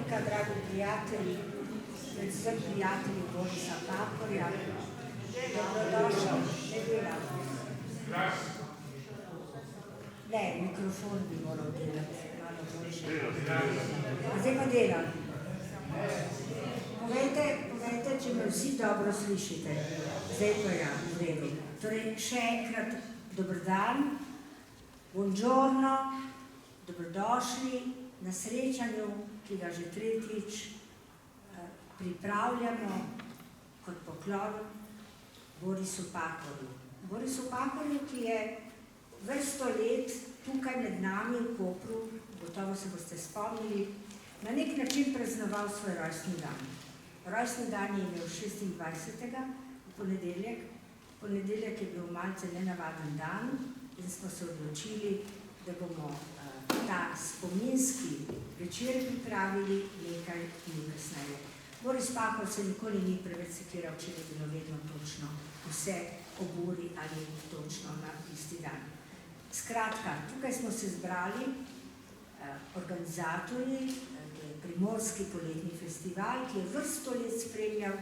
prilika, dragi prijatelji, predvsem prijatelji Borisa Pahorja. Dobrodošli, ne delam. Ne, mikrofon bi moral delati, malo boljše. Zdaj pa delam. Povejte, če me vsi dobro slišite. Zdaj pa ja, v redu. Torej, še enkrat dober dan, buongiorno, dobrodošli na srečanju, ki ga že tretjič pripravljamo kot poklon Borisu Pahorju. Borisu Pahorju, ki je vrsto let tukaj med nami v Kopru, gotovo se boste spomnili, na nek način praznoval svoj rojstni dan. Rojstni dan je imel 26. v ponedeljek. Ponedeljek je bil malce nenavaden dan in smo se odločili, da bomo ta spominski večer pripravili nekaj dni kasneje. Boris Pahor se nikoli ni preveč sekiral, če je bilo vedno točno vse ob uri ali točno na isti dan. Skratka, tukaj smo se zbrali organizatorji, Primorski poletni festival, ki je vrsto let spremljal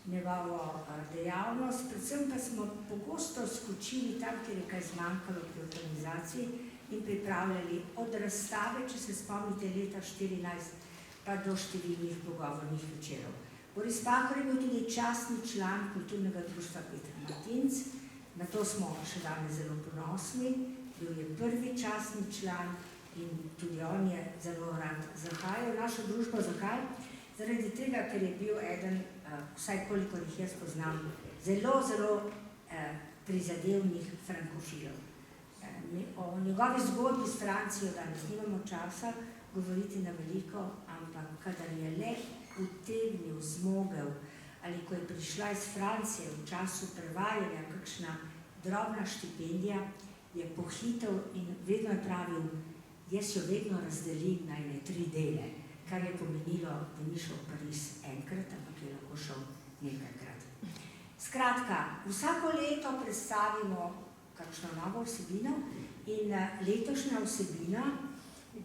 njegovo dejavnost, predvsem pa smo pogosto skočili tam, kjer je kaj zmanjkalo pri organizaciji in pripravljali od razstave, če se spomnite, leta 2014, pa do številnih pogovornih večerov. Boris Pahor je bil tudi častni član kulturnega društva Peter Martinc, na to smo še danes zelo ponosni, bil je prvi častni član in tudi on je zelo rad zahajal v našo družbo. Zakaj? Zaradi tega, ker je bil eden, vsaj kolikor jih jaz poznam, zelo prizadevnih frankofilov. O njegovi zgodbi s Francijo danes nimamo časa govoriti na veliko, ampak kadar je le utegnil, zmogel, ali ko je prišla iz Francije v času prevajanja kakšna drobna štipendija, je pohitel in vedno je pravil, jaz jo vedno razdelim na ene 3 dele, kar je pomenilo, da ni šel v Pariz enkrat, ampak je lahko šel nekajkrat. Skratka, vsako leto predstavimo kakšno novo vsebino in letošnja vsebina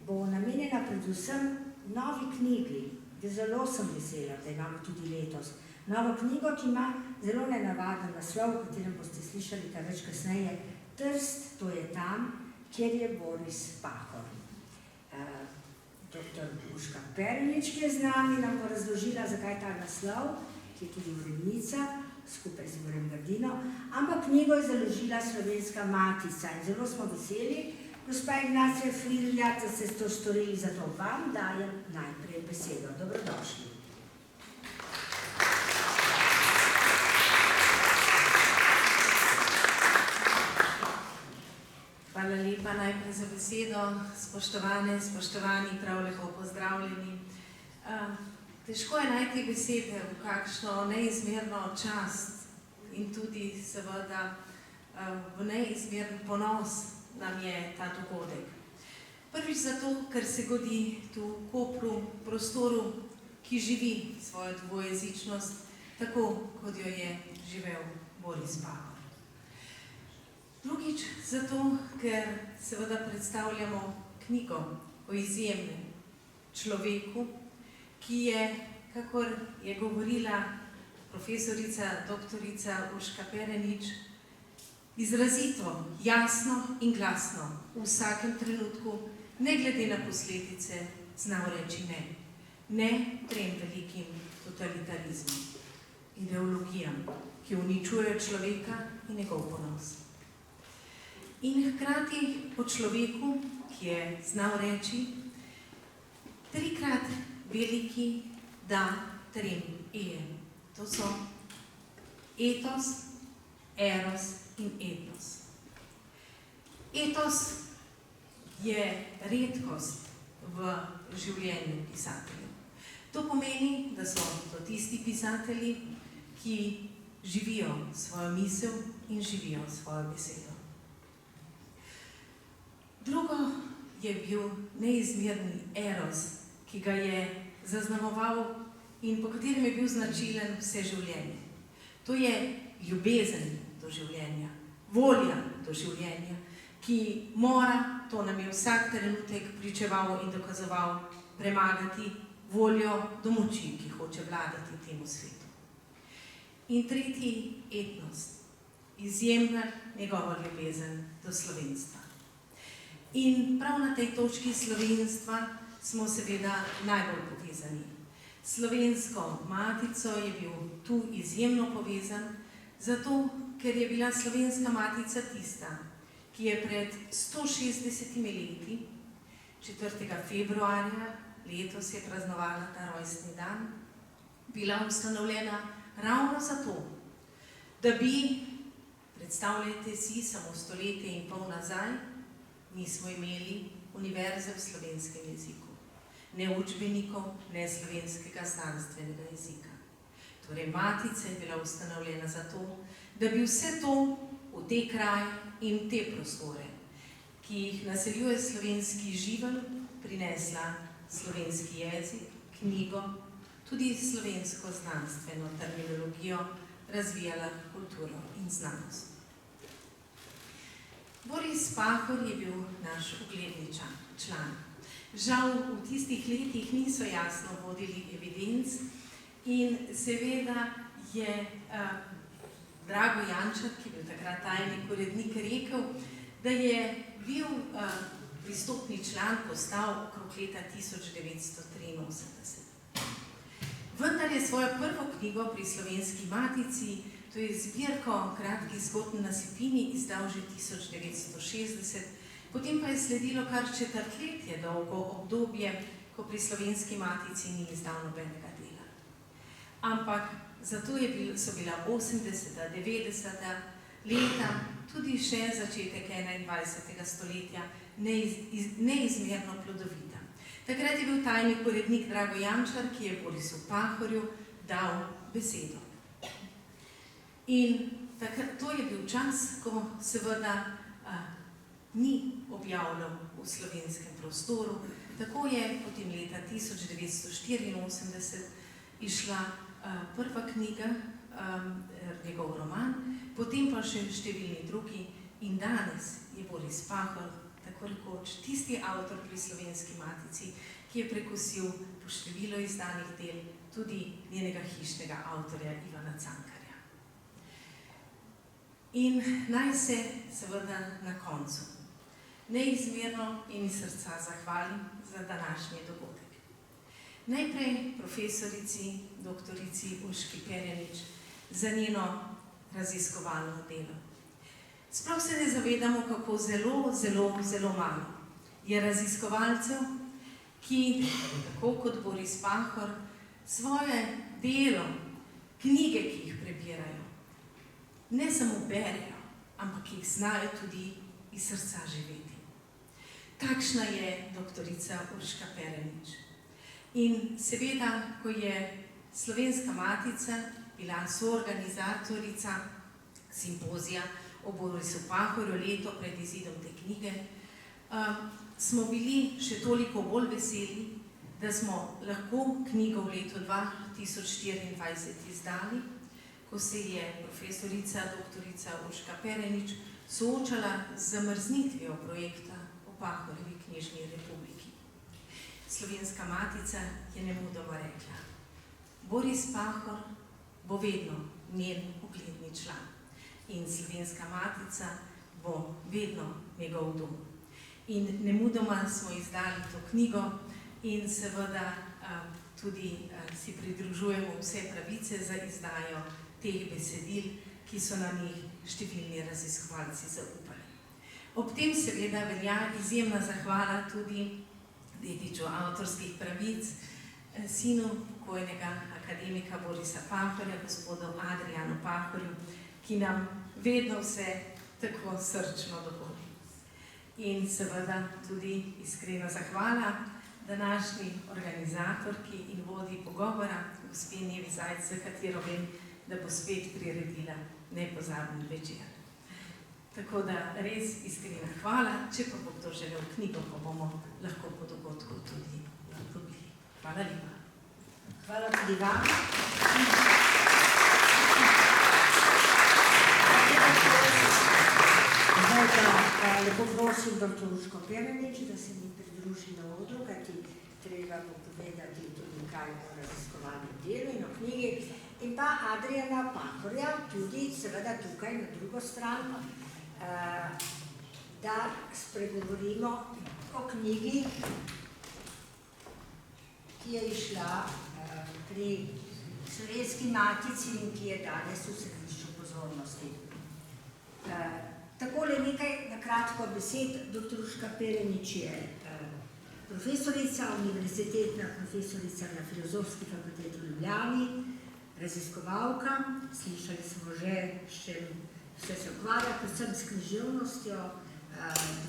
bo namenjena predvsem novi knjigi. Zelo sem vesela, da imamo tudi letos novo knjigo, ki ima zelo nenavaden naslov, v katerem boste slišali kaj več kasneje. Trst, to je tam, kjer je Boris Pahor. Dr. Urška Perenič, ki je z nami, nam bo razložila, zakaj ta naslov, ki je tudi urednica, skupaj z Igorjem Grdino, ampak knjigo je založila Slovenska matica in zelo smo veseli, gospa Ignacija Fridljak, da ste to storili, zato vam dajem najprej besedo. Dobrodošli. Hvala lepa najprej za besedo, spoštovane, spoštovani, prav lepo pozdravljeni. Težko je najti besede v kakšno neizmerno čast in tudi seveda v neizmeren ponos nam je ta dogodek. Prvič zato, ker se godi tu v Kopru, prostoru, ki živi svojo dvojezičnost, tako kot jo je živel Boris Pahor. Drugič zato, ker seveda predstavljamo knjigo o izjemnem človeku, ki je, kakor je govorila profesorica doktorica Urška Perenič, izrazito, jasno in glasno v vsakem trenutku, ne glede na posledice, znal reči ne. Ne 3 velikim totalitarizmom, ideologijam, ki uničujejo človeka in njegov ponos. In hkrati o človeku, ki je znal reči 3-krat veliki da 3 ejem. To so etos, eros in etnos. Etos je redkost v življenju pisateljev. To pomeni, da so to tisti pisatelji, ki živijo svojo misel in živijo svojo besedo. Drugo je bil neizmerni eros, ki ga je zaznamoval in po katerem je bil značilen vse življenje. To je ljubezen do življenja, volja do življenja, ki mora, to nam je vsak trenutek pričeval in dokazoval, premagati voljo do moči, ki hoče vladati temu svetu. In tretji etnos, izjemna njegova ljubezen do slovenstva. In prav na tej točki slovenstva smo seveda najbolj povezani. Slovensko matico je bil tu izjemno povezan, zato ker je bila slovenska matica tista, ki je pred 160 leti, 4. februarja, letos je praznovala ta rojstni dan, bila ustanovljena ravno zato, da bi, predstavljajte si, samo 100 let in pol nazaj, nismo imeli univerze v slovenskem jeziku, ne učbenikov, ne slovenskega znanstvenega jezika. Torej, matica je bila ustanovljena zato, da bi vse to v te kraje in te prostore, ki jih naseljuje slovenski živelj, prinesla slovenski jezik, knjigo, tudi slovensko znanstveno terminologijo, razvijala kulturo in znanost. Boris Pahor je bil naš ugledni član. Žal v tistih letih niso jasno vodili evidenc in seveda je Drago Jančar, ki je bil takrat tajnik urednik, rekel, da je bil pristopni član postal okrog leta 1983. Vendar je svojo prvo knjigo pri slovenski matici, to je zbirko kratkih zgodb na Sipini, izdal že 1960, potem pa je sledilo kar četrtletje dolgo obdobje, ko pri slovenski matici ni izdal nobenega dela. Ampak zato so bila 80., 90. leta, tudi še začetek 21. stoletja, neizmerno plodovita. Takrat je bil tajnik urednik Drago Jančar, ki je Borisu Pahorju dal besedo. In to je bil čas, ko seveda ni objavljal v slovenskem prostoru. Tako je potem leta 1984 išla prva knjiga, njegov roman, potem pa še številni drugi in danes je Boris Pahor tako rekoč tisti avtor pri slovenski matici, ki je prekosil po število izdanih del tudi njenega hišnega avtorja Ivana Cankarja. In naj se seveda na koncu neizmerno in iz srca zahvalim za današnji dogodek. Najprej profesorici, doktorici Urški Perenič za njeno raziskovalno delo. Sploh se ne zavedamo, kako zelo malo je raziskovalcev, ki, tako kot Boris Pahor, svoje delo, knjige, ki jih prebirajo, ne samo berejo, ampak jih znajo tudi iz srca živeti. Takšna je doktorica Urška Perenič. In seveda, ko je Slovenska matica bila soorganizatorica simpozija o Borisu Pahorju leto pred izidom te knjige, smo bili še toliko bolj veseli, da smo lahko knjigo v letu 2024 izdali, ko se je profesorica doktorica Urška Perenič soočala z zamrznitvijo projekta o Pahorjevi knjižni republiki. Slovenska matica je nemudoma rekla: Boris Pahor bo vedno njen ugledni član in Slovenska matica bo vedno njegov dom. In nemudoma smo izdali to knjigo in seveda tudi si pridružujemo vse pravice za izdajo teh besedil, ki so na njih številni raziskovalci zaupali. Ob tem seveda velja izjemna zahvala tudi dediču avtorskih pravic, sinu pokojnega akademika Borisa Pahorja, gospodu Adrianu Pahorju, ki nam vedno vse tako srčno dovoli. In seveda tudi iskrena zahvala današnji organizatorki in vodji pogovora, gospe Nevi Zajc, za katero vem, da bo spet priredila nepozaben večer. Tako da res iskrena hvala, če pa bo kdo želel knjigo, pa bomo lahko po dogodku tudi dobili. Hvala lepa. Hvala tudi vam. Zdaj pa lepo prosim dr. Urško Perenič, da se mi pridruži na odru, kajti treba želela povedati tudi kaj o raziskovalnem delu in o knjigi. In pa Adriana Pahorja, tudi seveda tukaj na drugo stran, da spregovorimo o knjigi, ki je izšla pri Slovenski matici in ki je danes v središču pozornosti. Takole nekaj na kratko besed. Dr. Urška Perenič je profesorica, univerzitetna profesorica na Filozofski fakulteti v Ljubljani, raziskovalka, slišali smo že, s čim vse se ukvarja, predvsem s književnostjo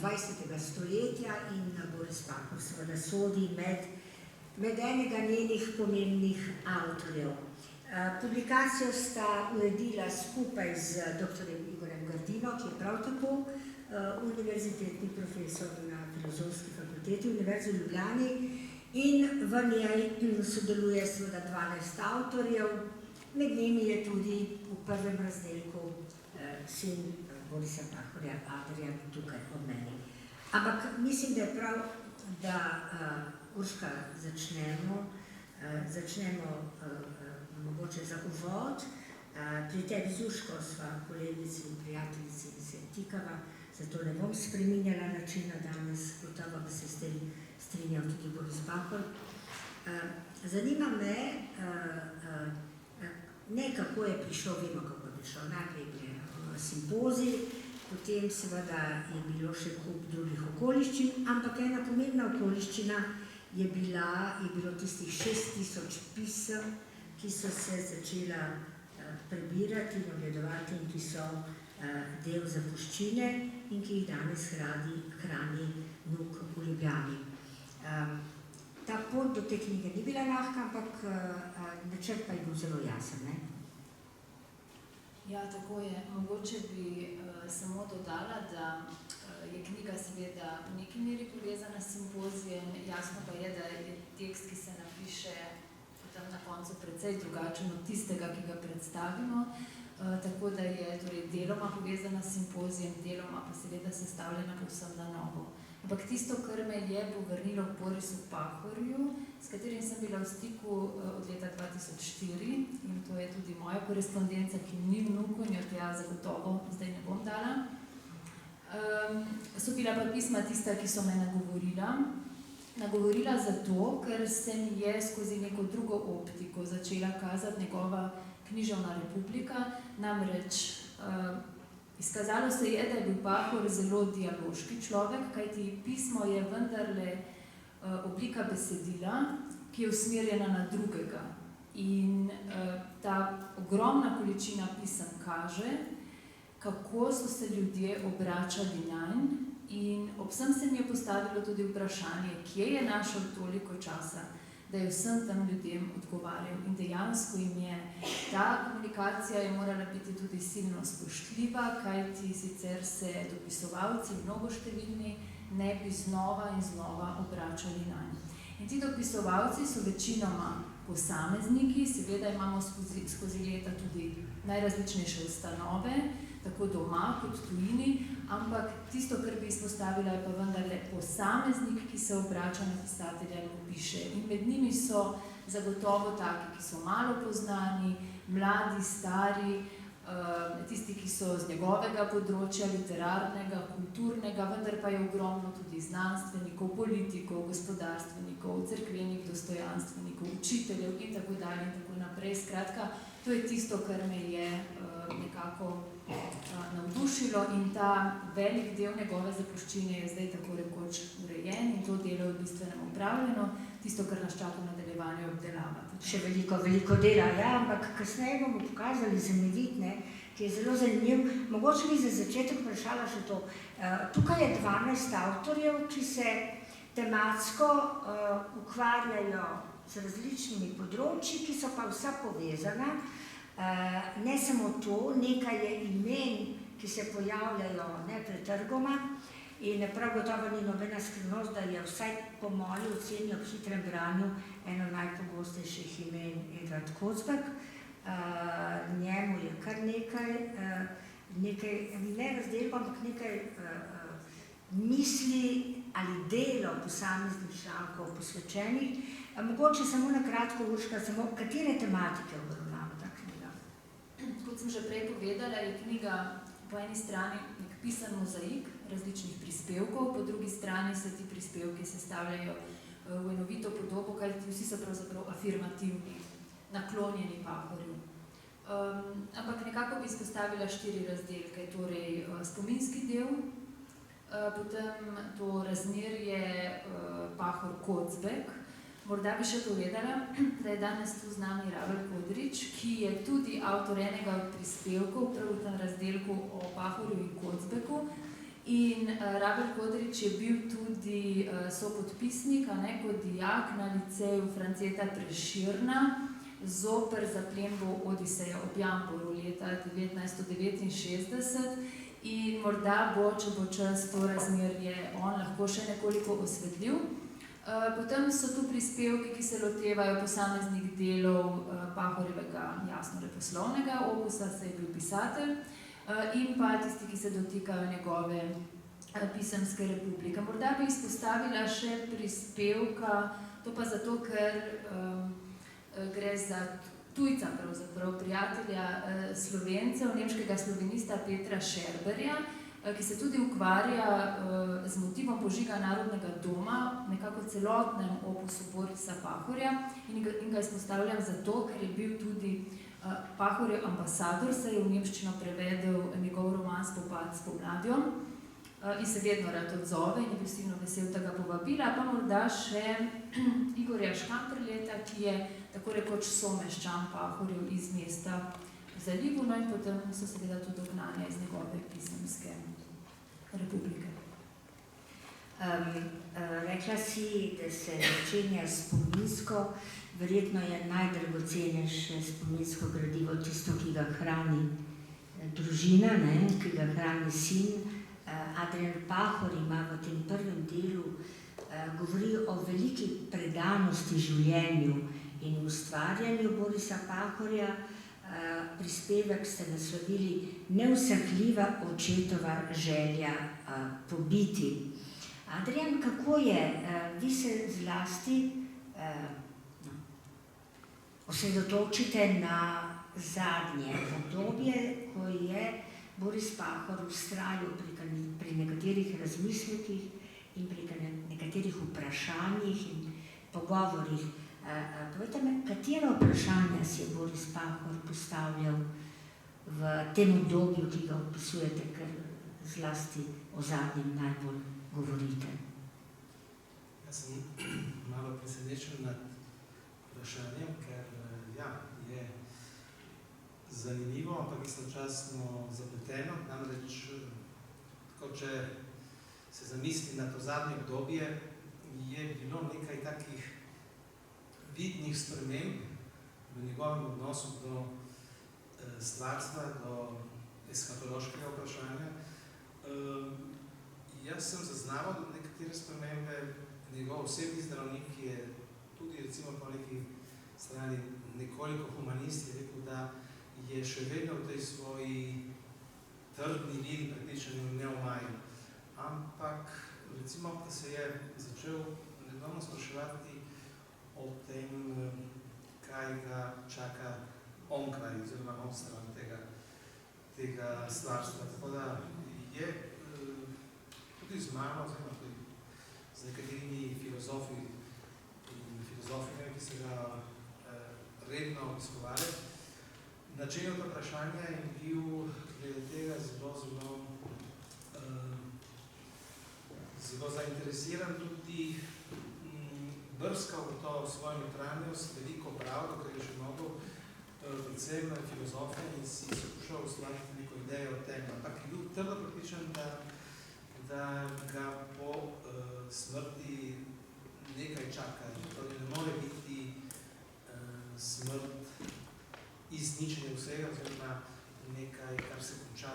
20. stoletja in Boris Pahor seveda sodi med enega njenih pomembnih avtorjev. Publikacijo sta uredila skupaj z dr. Igorjem Grdino, ki je prav tako univerzitetni profesor na Filozofski fakulteti Univerze v Ljubljani, in v njej sodeluje seveda 12 avtorjev, med njimi je tudi v prvem razdelku sin Borisa Pahorja, Adrian, tukaj ob meni. Ampak mislim, da je prav, da Urška začnemo mogoče za uvod. Pri tebi z Urško sva kolegici in prijateljici in se tikava, zato ne bom spreminjala načina danes, gotovo bi se s tem strinjal tudi Boris Pahor. Zanima me, ne kako je prišel, vemo kako je prišel, najprej je simpozij, potem seveda je bilo še kup drugih okoliščin, ampak ena pomembna okoliščina je bilo tistih 6000 pisem, ki so se začela prebirati in ogledovati in ki so del zapuščine in ki jih danes hrani NUK v Ljubljani. Ta pot do te knjige ni bila lahka, ampak načrt pa je bil zelo jasen, ne? Ja, tako je. Mogoče bi samo dodala, da je knjiga seveda v neki meri povezana s simpozijem, jasno pa je, da je tekst, ki se napiše potem na koncu precej drugačen od tistega, ki ga predstavimo, tako da je torej deloma povezana s simpozijem, deloma pa seveda sestavljena povsem na novo. Ampak tisto, kar me je povrnilo k Borisu Pahorju, s katerim sem bila v stiku od leta 2004, in to je tudi moja korespondenca, ki ni v NUK-u in jo tja zagotovo zdaj ne bom dala, so bila pa pisma tista, ki so me nagovorila. Nagovorila zato, ker se mi je skozi neko drugo optiko začela kazati njegova književna republika, namreč izkazalo se je, da je bil Pahor zelo dialoški človek, kajti pismo je vendarle oblika besedila, ki je usmerjena na drugega. In ta ogromna količina pisem kaže, kako so se ljudje obračali nanj, in ob vsem se mi je postavilo tudi vprašanje, kje je našel toliko časa, da je vsem tem ljudem odgovarjal. In dejansko jim je. Ta komunikacija je morala biti tudi silno spoštljiva, kajti sicer se dopisovalci, mnogoštevilni, ne bi znova in znova obračali nanj. In ti dopisovalci so večinoma posamezniki, seveda imamo skozi leta tudi najrazličnejše ustanove, tako doma kot tujini, ampak tisto, kar bi izpostavila, je pa vendarle posameznik, ki se obrača na pisatelja in piše. In med njimi so zagotovo taki, ki so malo poznani, mladi, stari, tisti, ki so z njegovega področja, literarnega, kulturnega, vendar pa je ogromno tudi znanstvenikov, politikov, gospodarstvenikov, cerkvenih dostojanstvenikov, učiteljev in tako dalje in tako naprej. Skratka, to je tisto, kar me je nekako navdušilo, in ta velik del njegove zapuščine je zdaj tako rekoč urejen in to delo je v bistvenem upravljeno. Tisto, kar nas čaka v nadaljevanju, obdelavati. Še veliko dela, ja, ampak kasneje bomo pokazali zemljevid, ki je zelo zanimiv. Mogoče bi za začetek vprašala še to. Tukaj je 12 avtorjev, ki se tematsko ukvarjajo z različnimi področji, ki so pa vsa povezana. Ne samo to, nekaj je imen, ki se pojavljajo nepretrgoma, in prav gotovo ni nobena skrivnost, da je vsaj po moji oceni ob hitrem branju eno najpogostejših imen Edvard Kocberg. Njemu je kar nekaj ne razdelkov, ampak nekaj misli ali delo posameznih člankov posvečenih. Mogoče samo na kratko, Urška, samo katere tematike obravnava ta knjiga? Kot sem že prej povedala, je knjiga po eni strani nek pisan mozaik različnih prispevkov, po drugi strani se ti prispevki sestavljajo v enovito podobo, kajti vsi so pravzaprav afirmativni, naklonjeni Pahorju. Ampak nekako bi izpostavila 4 razdelke, torej spominski del, potem to razmerje Pahor-Kocbek. Morda bi še povedala, da je danes tu z nami Ravel Kodrič, ki je tudi avtor enega od prispevkov, prav v tem razdelku o Pahorju in Kocbeku. In Ravel Kodrič je bil tudi sopodpisnik, kot dijak na liceju Franceta Preširna, zoper zaplembo Odiseja ob Jamboru leta 1969. In morda bo, če bo čas, to razmerje on lahko še nekoliko osvetlil. Potem so tu prispevki, ki se lotevajo posameznih delov Pahorjevega jasno leposlovnega opusa, saj je bil pisatelj, in pa tisti, ki se dotikajo njegove pisemske republike. Morda bi izpostavila še prispevka, to pa zato, ker gre za tujca, pravzaprav prijatelja Slovencev, nemškega slovenista Petra Šerberja, ki se tudi ukvarja z motivom požiga Narodnega doma, nekako celotnem opusu Borisa Pahorja, in ga izpostavljam zato, ker je bil tudi Pahorjev ambasador, saj je v nemščino prevedel njegov roman Spopad s pomladjo in se vedno rad odzove in je bil silno vesel tega povabila, pa morda še Igorja Škamperleta, ki je tako rekoč someščan Pahorjev iz mesta v Zalivu, no in potem so seveda tudi dognanja iz njegove pisemske republike. Rekla si, da se začenja spominsko, verjetno je najdragocenejše spominsko gradivo tisto, ki ga hrani družina, ki ga hrani sin. Adrian Pahor ima v tem prvem delu, govori o veliki predanosti življenju in ustvarjanju Borisa Pahorja. Prispevek ste naslovili Neusahljiva očetova želja pobiti. Adrian, kako je? Vi se zlasti osredotočite na zadnje obdobje, ko je Boris Pahor vztrajal pri nekaterih razmislekih in pri nekaterih vprašanjih in pogovorih. Povejte me, katera vprašanja si je Boris Pahor postavljal v tem obdobju, ki ga opisujete, ker zlasti o zadnjem najbolj govorite? Jaz sem malo presenečen nad vprašanjem, ker je zanimivo, ampak istočasno zapleteno. Namreč, če se zamisli na to zadnje obdobje, je bilo nekaj takih vidnih sprememb v njegovem odnosu do stvarstva, do eskatološkega vprašanja. Jaz sem zaznaval nekatere spremembe, njegov osebni zdravnik je tudi recimo po neki strani nekoliko humanist, je rekel, da je še vedno v tej svoji trdni liniji prepričanju neomajno. Ampak recimo, da se je začel nedavno spraševati o tem, kaj ga čaka onkraj oziroma onstran tega stvarstva. Tako da je tudi z mano, oziroma tudi z nekaterimi filozofi in filozofinjami, ki se ga redno obiskovali, načel to vprašanje in bil glede tega zelo zainteresiran, tudi brskal v to svojo notranjost, veliko bral, dokaj je še mogel, predvsem filozofija in si skušal ustvariti neko idejo o tem. Ampak je bil trdno prepričan, da ga po smrti nekaj čaka. Torej ne more biti smrt izničenje vsega, oziroma nekaj, kar se konča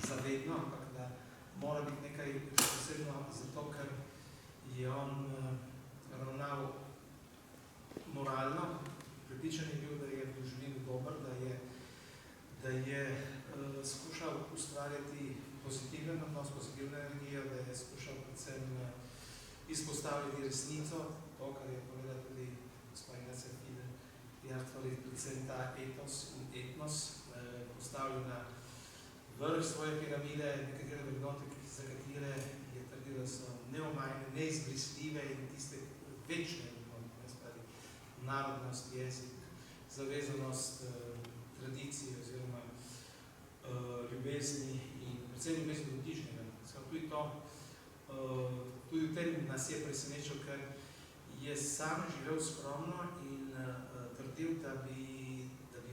zavedno, ampak da mora biti nekaj posebno zato, ker je on ravnal moralno, prepričan je bil, da je v življenju dober, da je skušal ustvarjati pozitiven odnos, pozitivno energijo, da je skušal predvsem resnico, to, kar je povedala tudi gospa Ignacija Fidel, predvsem ta etos in etnos postavil na vrh svoje piramide, nekatere vrednote, za katere je trdila, da so neomajne, neizbrisljive in tiste večne vrednote, narodnost, jezik, zavezanost tradiciji oziroma ljubezni in predvsem ljubezni do bližnjega. Tudi to, tudi v tem nas je presenečil, ker je sam živel skromno in trdil, da bi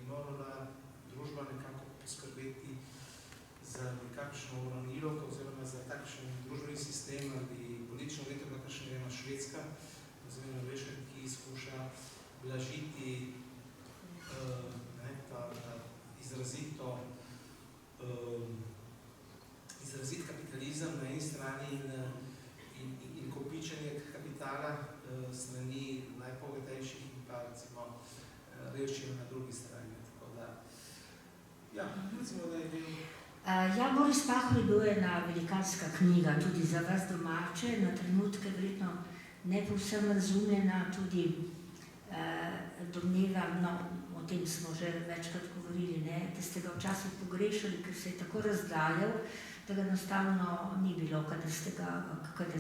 morala družba nekako poskrbeti za nekakšno uravnilovko oziroma za takšen družbeni sistem ali politično leto, kakšno je Švedska, oziroma Norveška, ki skuša blažiti ta izrazit kapitalizem na eni strani in kopičenje kapitala strani najbogatejših in pa recimo revščine na drugi strani. Tako da, ja, recimo, da je bil... Ja, Boris Pahor je bil ena velikanska knjiga, tudi za vas domače, na trenutke verjetno ne povsem razumljena, tudi domnevam, no, o tem smo že večkrat govorili, ne, da ste ga včasih pogrešali, ker se je tako razdaljal, da ga enostavno ni bilo, kadar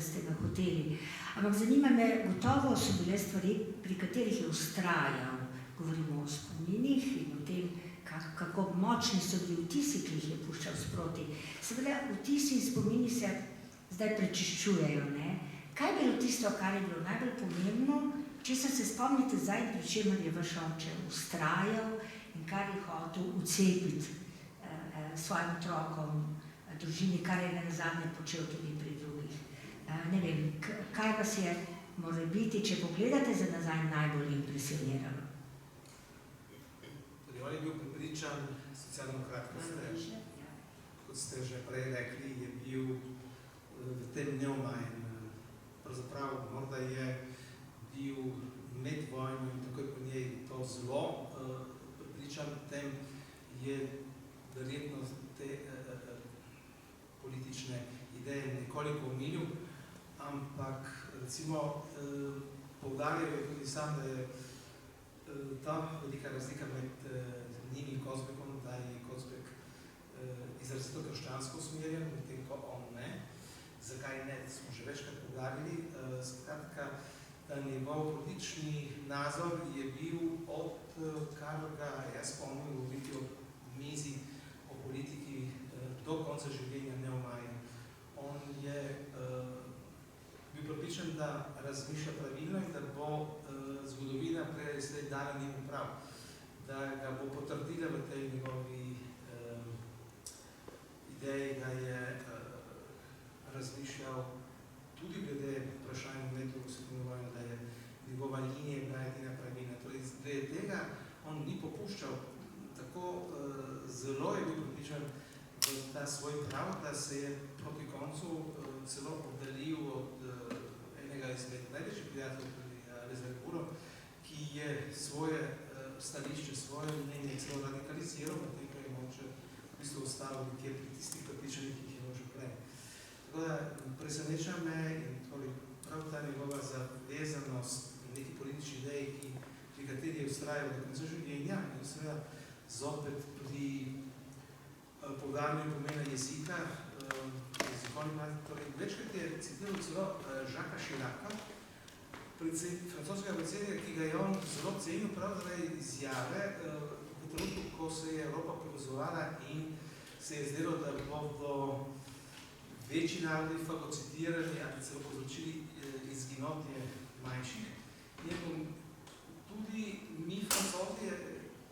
ste ga hoteli. Ampak zanima me, gotovo so bile stvari, pri katerih je vztrajal, govorimo o spominih in o tem, kako močni so bili vtisi, ki jih je puščal sproti. Seveda, vtisi in spomini se zdaj prečiščujejo, ne. Kaj je bilo tisto, kar je bilo najbolj pomembno, če se spomnite zdaj, pri čemer je vaš oče vztrajal in kar je hotel vcepiti svojim otrokom, družini, kar je nazadnje počel tudi pri drugih. Ne vem, kaj vas je, mora biti, če pogledate za nazaj, najbolj impresioniralo? On je bil prepričan socialdemokrat, kot ste že prej rekli, je bil v tem neomajen. Pravzaprav morda je bil med vojno in takoj po njej to zelo prepričan, potem je verjetno te politične ideje nekoliko omilil, ampak recimo poudarjal je tudi sam, da je ta velika razlika med njim in Kozbekom, da je Kozbek izrazito krščansko usmerjen, medtem ko on ne. Zakaj ne, smo že večkrat poudarili. Skratka, njegov politični nazor je bil odkar ga jaz spomnim govoriti o mizi, o politiki do konca življenja neomajen. On je bil prepričan, da razmišlja pravilno in da bo zgodovina prej slej dala njemu prav, da ga bo potrdila v tej njegovi ideji, da je razmišljal tudi glede vprašanja medov vsebovanja, da je njegova linija bila edina pravilna. Torej, glede tega on ni popuščal, tako zelo je bil prepričan v ta svoj prav, da se je proti koncu celo oddaljil od enega izmed največjih prijateljev, ki je svoje stališče, svoje mnenje celo radikaliziral, potem ko je moče v bistvu ostalo nekje pri tistih prepričanjih, ki jih je imel že prej. Tako da preseneča me in prav ta njegova zavezanost neki politični ideji, pri kateri je vztrajal do konca življenja in seveda zopet pri poudarjanju pomena jezika, jezikovni mati, torej večkrat je citiral celo Jacquesa Chiraca, francoskega predsednika, ki ga je on zelo cenil prav zaradi izjave v trenutku, ko se je Evropa povezovala in se je zdelo, da bodo večji narodi fagocitirali ali celo povzročili izginotje manjših. In tudi mi, Francozi, je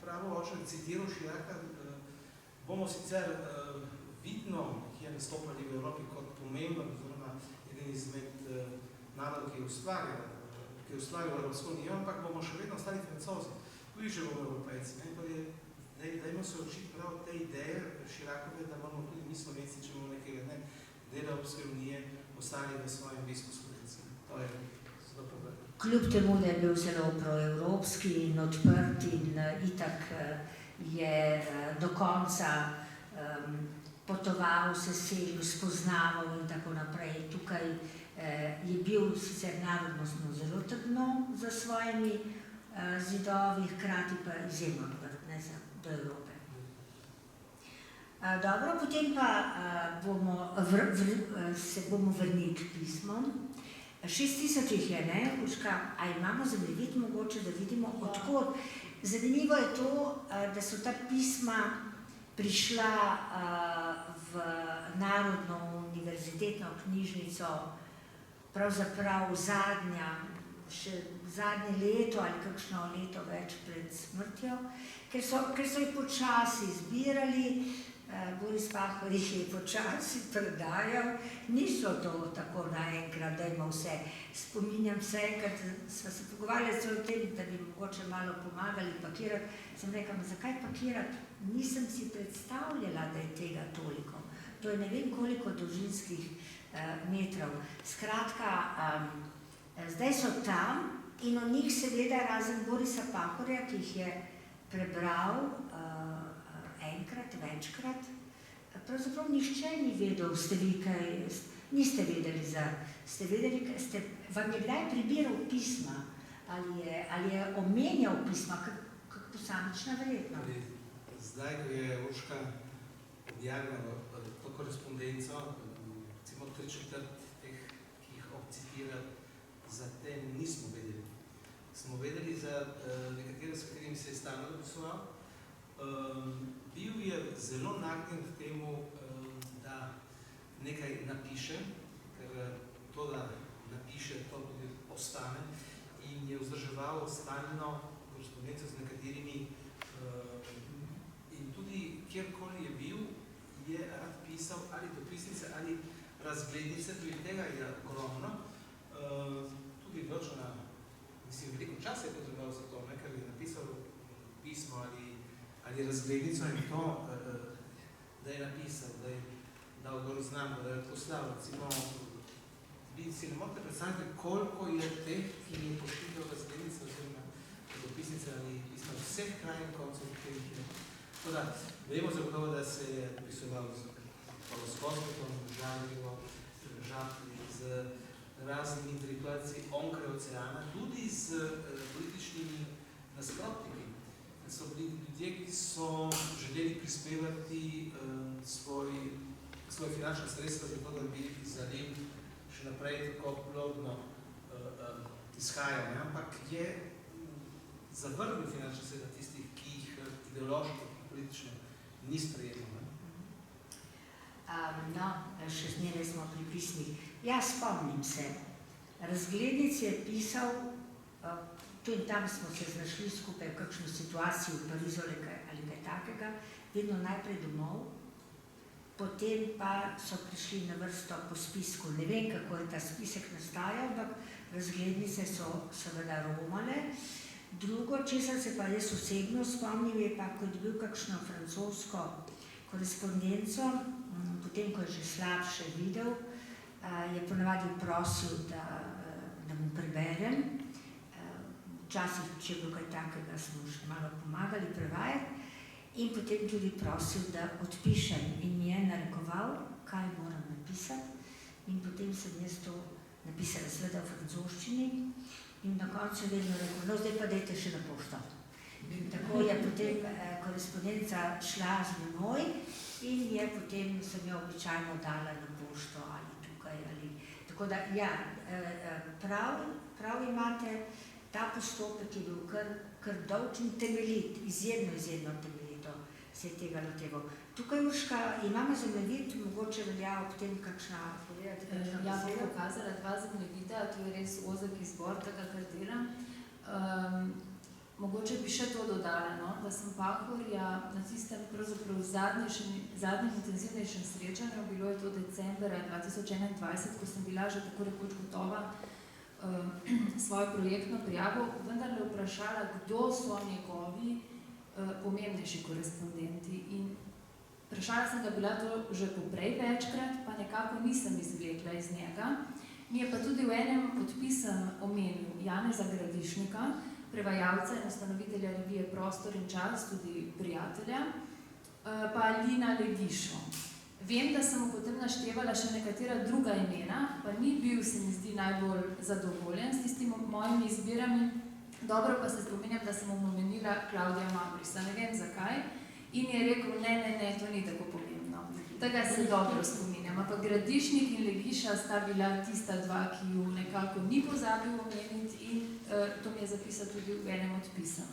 pravo oče citiral Chiraca, bomo sicer vidno, ki je nastopali v Evropi kot pomemben, oziroma eden izmed narodov, ki je ustvarjal Evropsko unijo, ampak bomo še vedno ostali Francozi, tudi že bomo Evropejci. Dajmo se učiti prav te ideje Chiracove, da bomo tudi mi Slovenci, če bomo nekega dela Evropske unije, ostali v svojem bisku Slovenci. To je zelo problem. Kljub temu, da je bil zelo proevropski in odprt in itak je do konca potoval, se selil, spoznaval in tako naprej. Tukaj je bil sicer narodnostno zelo trdno za svojimi zidovi, hkrati pa izjemno odprt, ne, do Evrope. Dobro, potem pa se bomo vrnili k pismom. 6000 jih je, ne, Urška, a imamo zemljevid mogoče, da vidimo odkot. Zanimivo je to, da so ta pisma prišla v Narodno univerzitetno knjižnico pravzaprav še zadnje leto ali kakšno leto več pred smrtjo, ker so jih počasi zbirali, Boris Pahor jih je počasi predajal, niso to tako naenkrat, da ima vse. Spominjam se, ker sva se pogovarjali o tem, da bi mogoče malo pomagali pakirati, sem rekla, zakaj pakirati? Nisem si predstavljala, da je tega toliko. To je ne vem koliko dolžinskih metrov. Skratka, zdaj so tam in o njih seveda razen Borisa Pahorja, ki jih je prebral enkrat, večkrat, pravzaprav nihče ni vedel, ste vi kaj, niste vedeli ste vedeli, vam je kdaj prebiral pisma ali je omenjal pisma, kak posamična verjetno? Zdaj, ko je Urška objavila to korespondenco, recimo 3/4 teh, ki jih obcitira, za te nismo vedeli. Smo vedeli za nekatere, s katerimi se je stalno dopisoval. Bil je zelo nagnjen k temu, da nekaj napiše, ker to, da napiše, to tudi ostane in je vzdrževal stalno korespondenco z nekaterimi in tudi kjerkoli je bil, je rad pisal ali dopisnice ali razglednice, tudi tega je ogromno. Tudi določena, mislim, veliko časa je potreboval za to, ker je napisal pismo ali razglednico in to, da je napisal, da je dal gor znamko, da je poslal. Recimo, vi si ne morate predstavljati, koliko je teh, ki mi je pošiljal razglednice oziroma dopisnice ali pismo vseh krajev koncev, katerih je. Tako da, vemo zagotovo, da se je dopisoval z Pavlovskom, Žanjevo, Žapli, z raznimi intelektualci onkraj oceana, tudi z političnimi nasprotniki. So bili ljudje, ki so želeli prispevati svoje finančne sredstva za to, da bi zaliv še naprej tako plodno izhajal. Ampak je zavrnil finančne sredstva tistih, ki jih ideološko, politično ni sprejemno. No, še zmeraj smo pri pismih. Ja, spomnim se. Razglednic je pisal, tu in tam smo se znašli skupaj v kakšno situacijo v Parizu ali kaj takega, vedno najprej domov, potem pa so prišli na vrsto po spisku. Ne vem, kako je ta spisek nastajal, ampak razglednice so seveda romale. Drugo, česar se pa jaz osebno spomnim, je pa, ko je dobil kakšno francosko korespondenco, potem, ko je že slabše videl, je ponavadi prosil, da mu preberem. Včasih, če je bilo kaj takega, smo še malo pomagali prevajati in potem tudi prosil, da odpišem in mi je narekoval, kaj moram napisati in potem sem jaz to napisala seveda v francoščini in na koncu vedno rekel, no zdaj pa dajte še na pošto. In tako je potem korespondenca šla z menoj in je potem sem jo običajno dala na pošto ali tukaj ali tako da, ja, prav imate. Ta postopek je bil kar dolg in temeljit, izjemno temeljito se je tega loteval. Tukaj, Urška, imamo zemljevid, mogoče velja ob tem kakšna povedati? Ja, bom pokazala 2 zemljevida, to je res ozek izbor tega, kar delam. Mogoče bi še to dodala, no? Da sem Pahorja na tistem pravzaprav zadnjem intenzivnejšem srečanju, bilo je to decembra 2021, ko sem bila že tako rekoč gotova svojo projektno prijavo, vendar le vprašala, kdo so njegovi pomembnejši korespondenti. In vprašala sem ga bila to že poprej večkrat, pa nekako nisem izvlekla iz njega. Mi je pa tudi v enem podpisem omenil Janeza Gradišnika, prevajalca in ustanovitelja revije Prostor in čas, tudi prijatelja, pa Lina Ledišo. Vem, da sem mu potem naštevala še nekatera druga imena, pa ni bil, se mi zdi, najbolj zadovoljen s tistimi mojimi izbirami. Dobro pa se spominjam, da sem mu omenila Klaudija Mambrisa, ne vem zakaj, in je rekel, ne, to ni tako pomembno. Tega se dobro spominjam, ampak Gradišnik in Legiša sta bila tista dva, ki ju nekako ni pozabil omeniti in to mi je zapisal tudi v enem od pisem.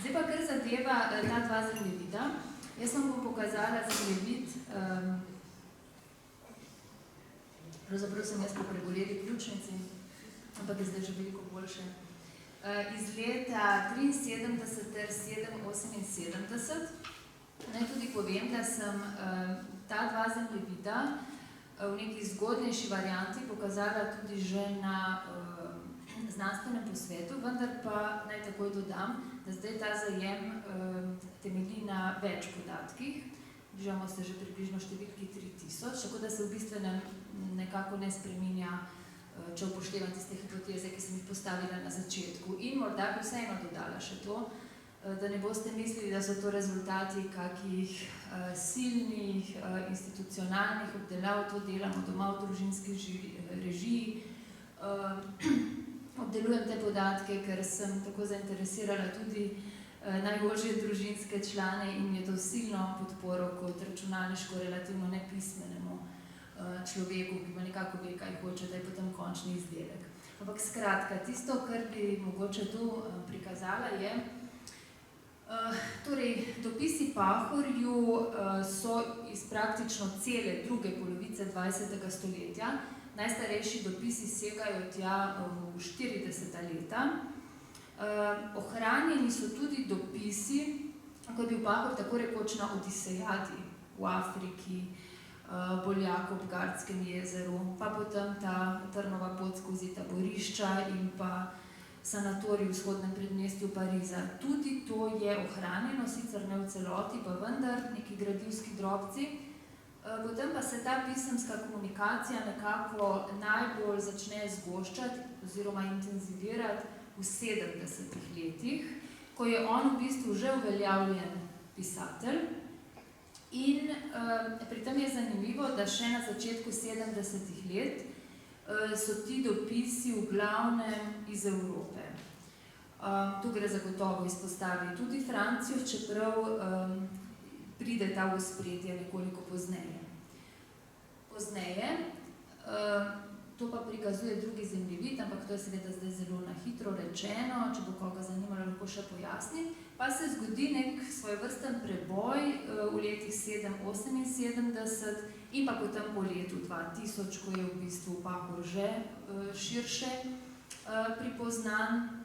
Zdaj pa kar zadeva ta dva zemljevida. Jaz vam bom pokazala zemljevid, pravzaprav sem jaz po pregoreli ključnici, ampak je zdaj že veliko boljše. Iz leta 73 ter 78. Naj tudi povem, da sem ta dva zemljevida v neki zgodnejši varianti pokazala tudi že na znanstvenem posvetu, vendar pa naj takoj dodam, da zdaj ta zajem temelji na več podatkih. Bližamo se že približno številki 3000, tako da se v bistvu nekako ne spreminja, če upoštevam tiste hipoteze, ki sem jih postavila na začetku. In morda bi vseeno dodala še to, da ne boste mislili, da so to rezultati kakih silnih institucionalnih obdelav, to delamo doma v družinski režiji. Obdelujem te podatke, ker sem tako zainteresirala tudi najboljše družinske člane in je to silno podporo kot računalniško relativno nepismenemu človeku, ki pa nekako ve, kaj hoče, da je potem končni izdelek. Ampak skratka, tisto, kar bi mogoče tu prikazala je, torej, dopisi Pahorju so iz praktično cele druge polovice 20. stoletja. Najstarejši dopisi segajo tja v 40. leta. Ohranjeni so tudi dopisi, ko je bil Pahor tako rekoč na odisejadi v Afriki, Boljak ob Gardskem jezeru, pa potem ta Trnova pot skozi taborišča in pa sanatorij v vzhodnem predmestju Pariza. Tudi to je ohranjeno, sicer ne v celoti, pa vendar neki gradivski drobci. Potem pa se ta pisemska komunikacija nekako najbolj začne zgoščati oziroma intenzivirati v 70. letih, ko je on v bistvu že uveljavljen pisatelj. In pri tem je zanimivo, da še na začetku 70. let so ti dopisi v glavnem iz Evrope. Tu gre zagotovo izpostaviti tudi Francijo, čeprav pride ta v ospredje nekoliko pozneje. To pa prikazuje drugi zemljevid, ampak to je seveda zdaj zelo na hitro rečeno, če bo koga zanimalo, lahko še pojasnim. Pa se zgodi nek svojevrsten preboj v letih 78 in pa potem po letu 2000, ko je v bistvu Pahor že širše pripoznan.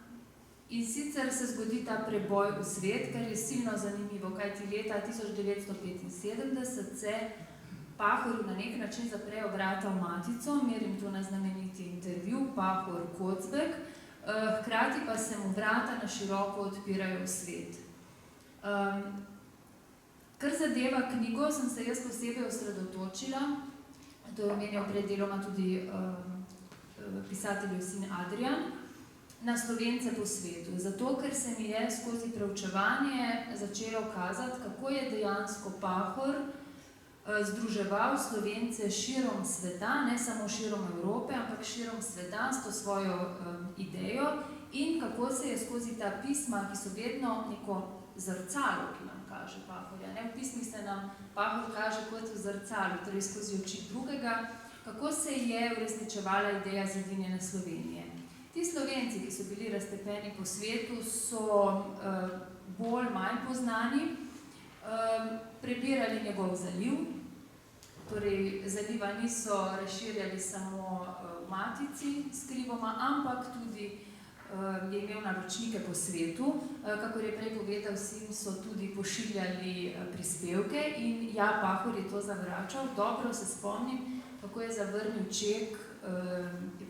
In sicer se zgodi ta preboj v svet, kar je silno zanimivo, kajti leta 1975 se Pahorju na nek način zaprejo vrata v Matico, merim to na znameniti intervju, Pahor Kocbek, hkrati pa se mu vrata na široko odpirajo v svet. Kar zadeva knjigo, sem se jaz posebej osredotočila, to je omenjal pred deloma tudi pisateljev sin Adrian, na Slovence po svetu, zato ker se mi je skozi preučevanje začelo kazati, kako je dejansko Pahor združeval Slovence širom sveta, ne samo širom Evrope, ampak širom sveta s to svojo idejo in kako se je skozi ta pisma, ki so vedno neko zrcalo, ki nam kaže Pahorja. V pismih se nam Pahor kaže kot v zrcalu, torej skozi oči drugega, kako se je uresničevala ideja zedinjene Slovenije. Ti Slovenci, ki so bili raztepeni po svetu, so bolj manj poznani, prebirali njegov zaliv, torej zaliva niso razširjali samo v Matici skrivoma, ampak tudi je imel naročnike po svetu. Kakor je prej povedal sin, so tudi pošiljali prispevke in ja, Pahor je to zavračal. Dobro se spomnim, kako je zavrnil ček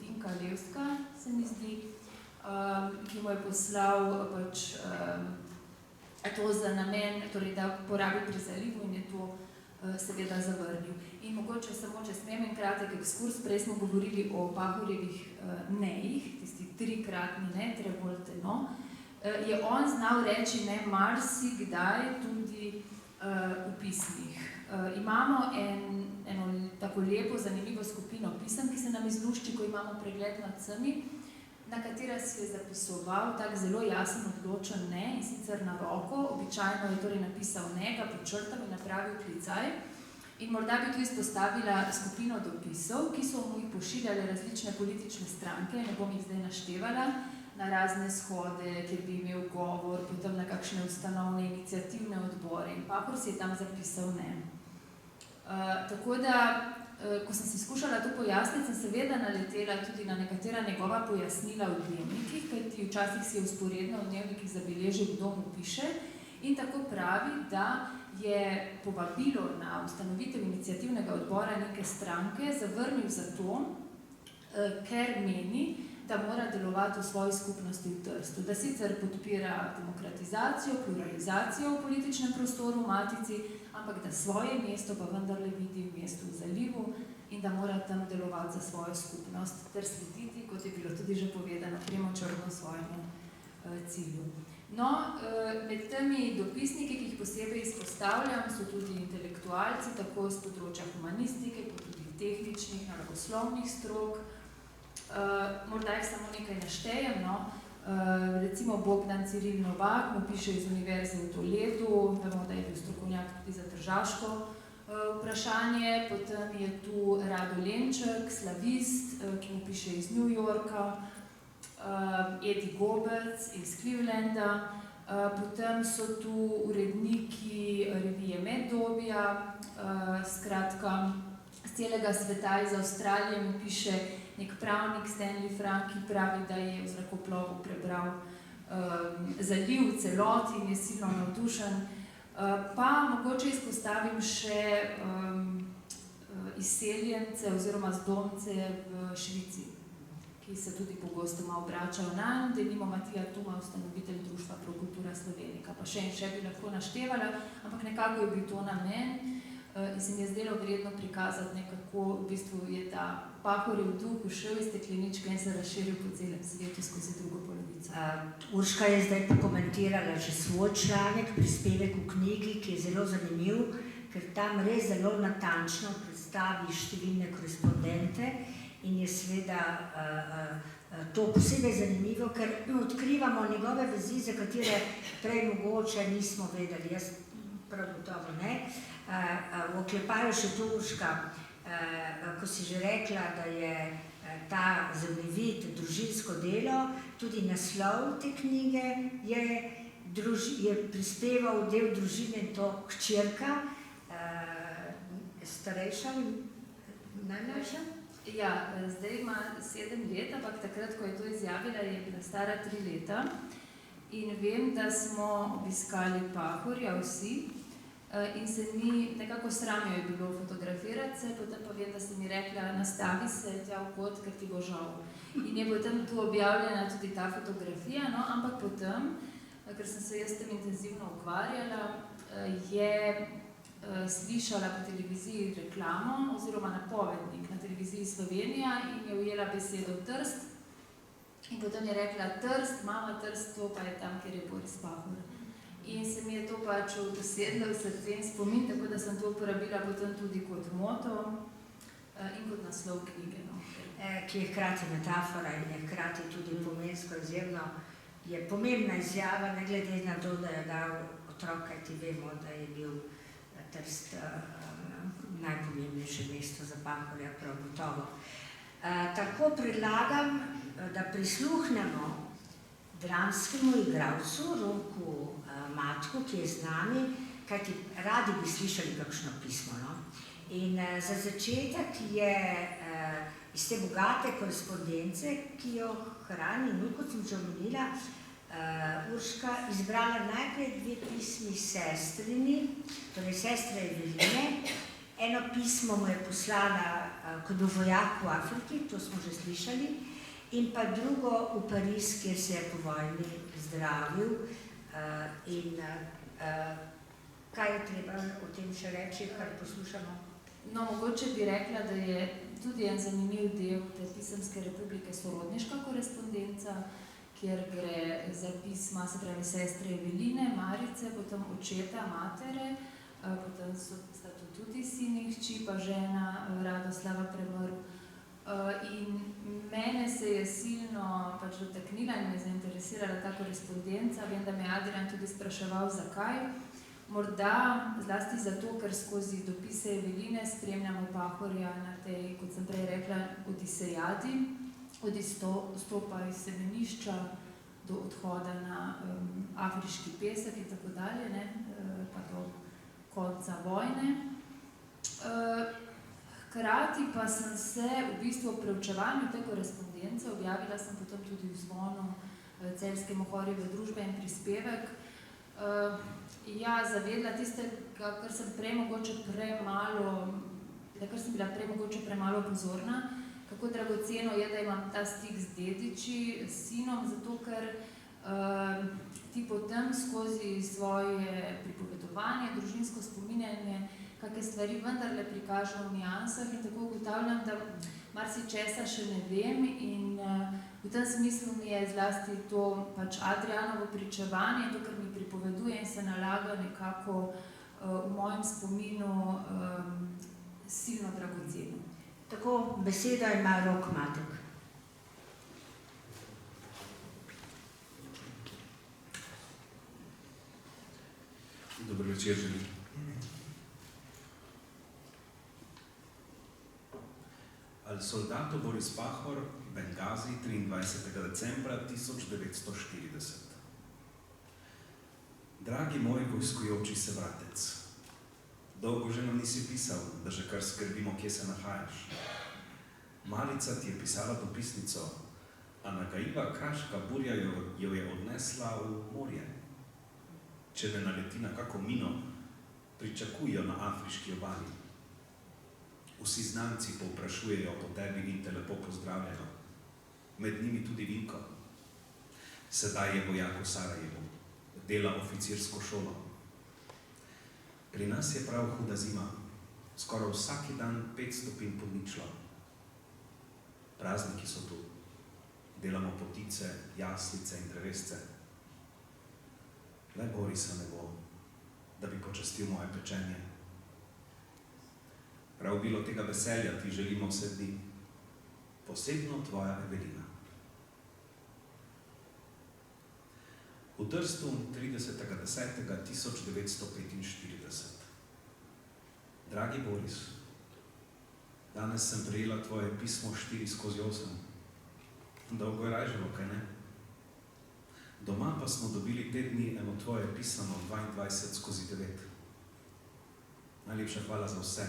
Vinka Levska, se mi zdi, ki mu je poslal pač to za namen, torej da porabi pri zalivu in je to seveda zavrnil. In mogoče samo, če smem en kratek ekskurs, prej smo govorili o Pahorjevih nejih, tisti trikratni ne, trevolte no, je on znal reči ne marsikdaj tudi v pismih. Imamo eno tako lepo, zanimivo skupino pisem, ki se nam izlušči, ko imamo pregled nad vsemi, na katera si je zapisoval tak zelo jasen, odločen ne, in sicer na roko, običajno je torej napisal ne, ga počrtal in napravil klicaj. In morda bi tu izpostavila skupino dopisov, ki so mu jih pošiljale različne politične stranke, ne bom jih zdaj naštevala, na razne shode, kjer bi imel govor, potem na kakšne ustanovne iniciativne odbore in Pahor si je tam zapisal ne. Tako da, ko sem si skušala to pojasniti, sem seveda naletela tudi na nekatera njegova pojasnila v dnevnikih, kajti včasih si je vzporedno v dnevnikih zabeležil, kdo mu piše, in tako pravi, da je povabilo na ustanovitev iniciativnega odbora neke stranke zavrnil zato, ker meni, da mora delovati v svoji skupnosti v Trstu, da sicer podpira demokratizacijo, pluralizacijo v političnem prostoru v Matici, ampak da svoje mesto pa vendarle vidi v mestu v Zalivu in da mora tam delovati za svojo skupnost ter slediti, kot je bilo tudi že povedano, premočrno svojemu cilju. No, med temi dopisniki, ki jih posebej izpostavljam, so tudi intelektualci, tako z področja humanistike, kot tudi tehničnih, naravoslovnih strok. Morda jih samo nekaj naštejem, no. Recimo Bogdan Ciril Novak, mu piše iz Univerze v Toledu, vemo, da je bil strokovnjak tudi za tržaško vprašanje, potem je tu Rado Lenček, slavist, ki mu piše iz New Yorka, Eddie Goebbels iz Clevelanda, potem so tu uredniki revije Meddobja, skratka, z celega sveta iz Avstralije mu piše nek pravnik Stanley Frank, ki pravi, da je v zrakoplovu prebral Zaliv v celoti in je silno navdušen. Pa mogoče izpostavim še izseljence oziroma zdomce v Švici, ki se tudi pogosto malo obračajo na, denimo Matija Tuma, ustanovitelj Društva Pro Kultura Slovenika. Pa še in še bi lahko naštevala, ampak nekako je bil to namen in se mi je zdelo vredno prikazati nekako, v bistvu je ta Pahorjev duh ušel iz stekleničke in se razširil po celem svetu skozi drugo polovico. Urška je zdaj pokomentirala že svoj članek, prispevek v knjigi, ki je zelo zanimiv, ker tam res zelo natančno predstavi številne korespondente in je seveda to posebej zanimivo, ker odkrivamo njegove vezi, za katere prej mogoče nismo vedeli, jaz prav gotovo ne. V oklepaju še to Urška, ko si že rekla, da je ta zemljevid družinsko delo, tudi naslov te knjige je prispeval del družine in to hčerka, starejša in najmlajša. Ja, zdaj ima 7 let, ampak takrat, ko je to izjavila, je bila stara 3 leta. In vem, da smo obiskali Pahorja vsi in se mi nekako sram jo je bilo fotografirati se, potem pa vem, da si mi rekla, nastavi se tja v kot, ker ti bo žal. In je potem tu objavljena tudi ta fotografija, no, ampak potem, ker sem se jaz tem intenzivno ukvarjala, je slišala po televiziji reklamo oziroma napovednik na televiziji Slovenija in je ujela besedo Trst in potem je rekla Trst, mama Trst, to pa je tam, kjer je Boris Pahor. In se mi je to pač dosedlo v srce in spomin, tako da sem to uporabila potem tudi kot moto in kot naslov knjige. No. Ki je hkrati metafora in je hkrati tudi pomensko izjemno, je pomembna izjava, ne glede na to, da je dal otrok, kajti vemo, da je bil Trst najpomembnejše mesto za Pahorja, prav gotovo. Tako predlagam, da prisluhnemo dramskemu igralcu Roku Matku, ki je z nami, kajti radi bi slišali kakšno pismo. No? In za začetek je iz te bogate korespondence, ki jo hrani, no, kot sem že omenila, Urška izbrala najprej 2 pismi sestrini, torej sestre Eveline. Eno pismo mu je poslala, ko je bil vojak v Afriki, to smo že slišali, in pa drugo v Pariz, kjer se je po vojni zdravil. In kaj je treba o tem še reči, kar poslušamo? No, mogoče bi rekla, da je tudi en zanimiv del te pisemske republike sorodniška korespondenca, kjer gre za pisma, se pravi sestre Eveline, Marice, potem očeta, matere, potem sta tudi sin in hči, pa žena Radoslava Premrl. In mene se je silno pač dotaknila in me zainteresirala ta korespondenca. Vem, da me je Adrian tudi spraševal, zakaj. Morda zlasti zato, ker skozi dopise Eveline spremljamo Pahorja na tej, kot sem prej rekla, odisejadi, od izstopa iz semenišča do odhoda na afriški pesek in tako dalje, ne, pa do konca vojne. Hkrati pa sem se v bistvu v preučevanju te korespondence, objavila sem potem tudi v Zvonu Celjske Mohorjeve družbe in prispevek, zavedla tistega, kar sem bila prej mogoče premalo pozorna, kako dragoceno je, da imam ta stik z dediči, s sinom, zato ker ti potem skozi svoje pripovedovanje, družinsko spominjanje, kakšne stvari vendarle prikažem v niansah in tako ugotavljam, da marsičesa še ne vem in v tem smislu mi je zlasti to pač Adrianovo pričevanje, to, kar mi pripoveduje in se nalaga nekako v mojem spominu silno dragoceno. Tako, besedo ima Rok Matek. Dober večer želim. Al soldato Boris Pahor, Bengazi, 23. decembra 1940. Dragi moj vojskujoči se bratec, dolgo že nam nisi pisal, da že kar skrbimo, kje se nahajaš. Malica ti je pisala dopisnico, a nagajiva kraška burja jo je odnesla v morje. Če ne naleti na kako mino, pričakujejo na afriški obali. Vsi znanci povprašujejo po tebi in te lepo pozdravljajo. Med njimi tudi Vinko. Sedaj je vojak v Sarajevu, dela oficirsko šolo. Pri nas je prav huda zima, skoraj vsaki dan 5 stopinj pod ničlo. Prazniki so tu, delamo potice, jaslice in drevesce. Le Borisa ne bo, da bi počastil moje pečenje. Prav bilo tega veselja ti želimo vse dni, posebno tvoja Evelina. V Trstu 30.10.1945. Dragi Boris, danes sem prejela tvoje pismo 4/8. Dolgo je rajžalo, kaj ne? Doma pa smo dobili te dni eno tvoje pisano 22/9. Najlepša hvala za vse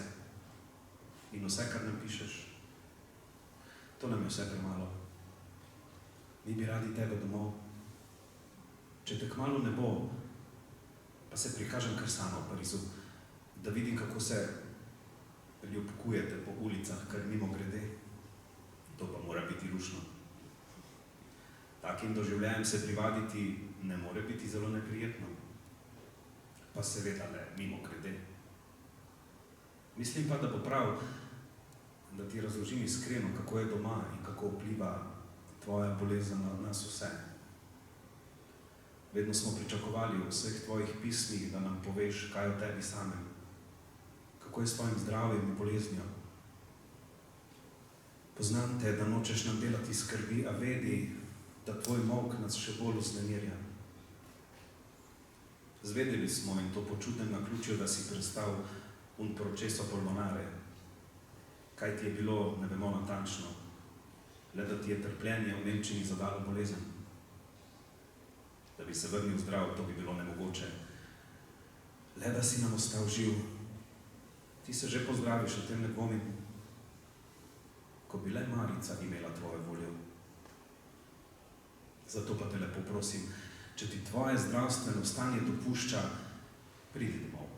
in vse, kar nam pišeš. To nam je vse premalo. Mi bi radi tebe domov. Če te kmalu ne bo, pa se prikažem kar sama v Parizu, da vidim, kako se ljubkujete po ulicah, kar mimo grede. To pa mora biti rušno. Takim doživljajem se privaditi ne more biti zelo neprijetno. Pa seveda le mimo grede. Mislim pa, da bo prav, da ti razložim iskreno, kako je doma in kako vpliva tvoja bolezen na nas vse. Vedno smo pričakovali v vseh tvojih pismih, da nam poveš, kaj o tebi samem. Kako je s tvojim zdravjem in boleznijo. Poznam te, da nočeš nam delati skrbi, a vedi, da tvoj molk nas še bolj vznemirja. Zvedeli smo in to po čudnem naključju, da si prestal un proceso pulmonare. Kaj ti je bilo, ne vemo natančno. Le da ti je trpljenje v Nemčiji zadalo bolezen. Da bi se vrnil zdrav, to bi bilo nemogoče. Le da si nam ostal živ. Ti se že pozdraviš, o tem ne dvomim. Ko bi le Marica imela tvojo voljo. Zato pa te lepo prosim, če ti tvoje zdravstveno stanje dopušča, pridi domov.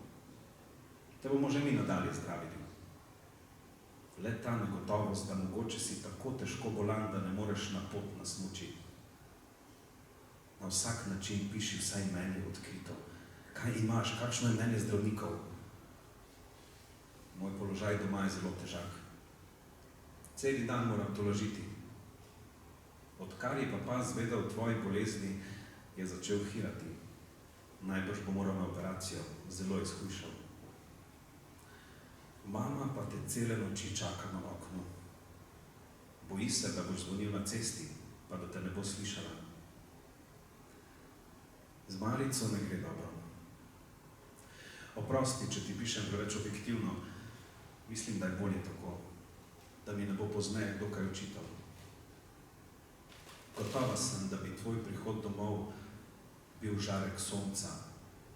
Te bomo že mi nadalje zdravili. Le ta negotovost, da mogoče si tako težko bolan, da ne moreš na pot na smuči. Na vsak način piši vsaj meni odkrito. Kaj imaš, kakšno je mnenje zdravnikov? Moj položaj doma je zelo težak. Celi dan moram tolažiti. Odkar je papa zvedel o tvoji bolezni, je začel hirati. Najbrž bo moral na operacijo, zelo izhujšal. Mama pa te cele noči čaka na oknu. Boji se, da boš zvonil na cesti, pa da te ne bo slišala. Z Marico ne gre dobro. Oprosti, če ti pišem preveč objektivno, mislim, da je bolje tako, da mi ne bo pozneje kdo kaj očital. Gotova sem, da bi tvoj prihod domov bil žarek sonca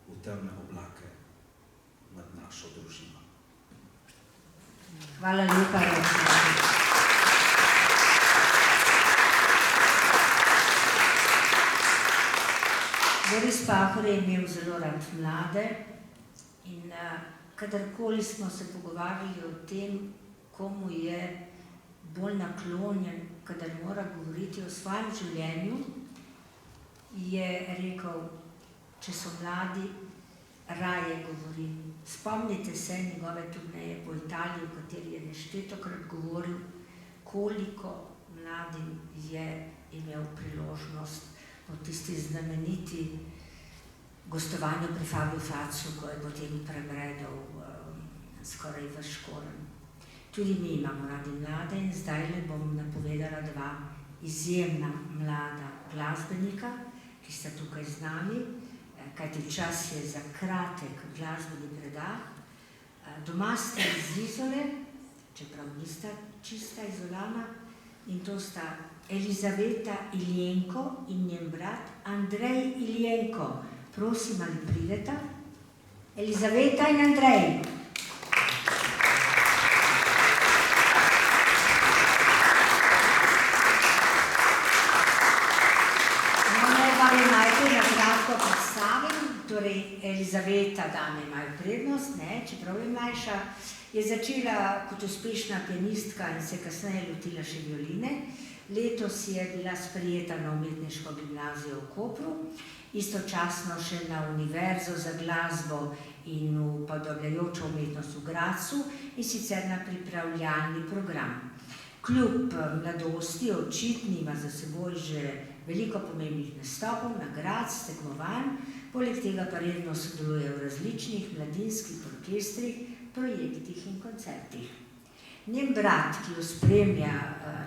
v temne oblake nad našo družino. Hvala lepa, Roki. Boris Pahor je imel zelo rad mlade in kadarkoli smo se pogovarjali o tem, komu je bolj naklonjen, kadar mora govoriti o svojem življenju, je rekel, če so mladi, raje govorim. Spomnite se njegove turneje po Italiji, v kateri je neštetokrat govoril, koliko mladim je imel priložnost po tisti znameniti gostovanju pri Fabiju Facu, ko je potem prebredal skoraj v Škoren. Tudi mi imamo radi mlade in zdaj le bom napovedala dva izjemna mlada glasbenika, ki sta tukaj z nami, kajti čas je za kratek glasbeni predah. Doma ste iz Izole, čeprav nista čista Izolana, in to sta Elizaveta Iljenko in njen brat Andrej Iljenko. Prosim, ali prideta? Elizaveta in Andrej. Torej, Elizaveta, dame imajo prednost, ne, čeprav je mlajša, je začela kot uspešna pianistka in se kasneje lotila še violine. Letos je bila sprejeta na umetniško gimnazijo v Kopru, istočasno še na Univerzo za glasbo in upodabljajočo umetnost v Gradcu in sicer na pripravljalni program. Kljub mladosti očitno ima za seboj že veliko pomembnih nastopov, nagrad, tekmovanj, poleg tega pa redno sodeluje v različnih mladinskih orkestrih, projektih in koncertih. Njen brat, ki jo spremlja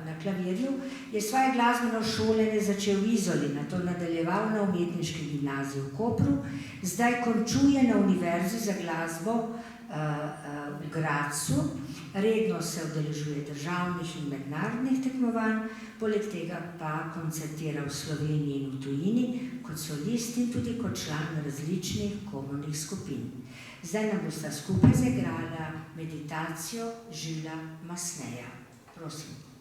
na klavirju, je svoje glasbeno šolanje začel v Izoli, nato nadaljeval na umetniški gimnaziji v Kopru, zdaj končuje na Univerzi za glasbo v Gradcu, redno se udeležuje državnih in mednarodnih tekmovanj, poleg tega pa koncertira v Sloveniji in v tujini kot solist in tudi kot član različnih komornih skupin. Zdaj nam bosta skupaj zaigrala meditacijo Žila Masneja. Prosim.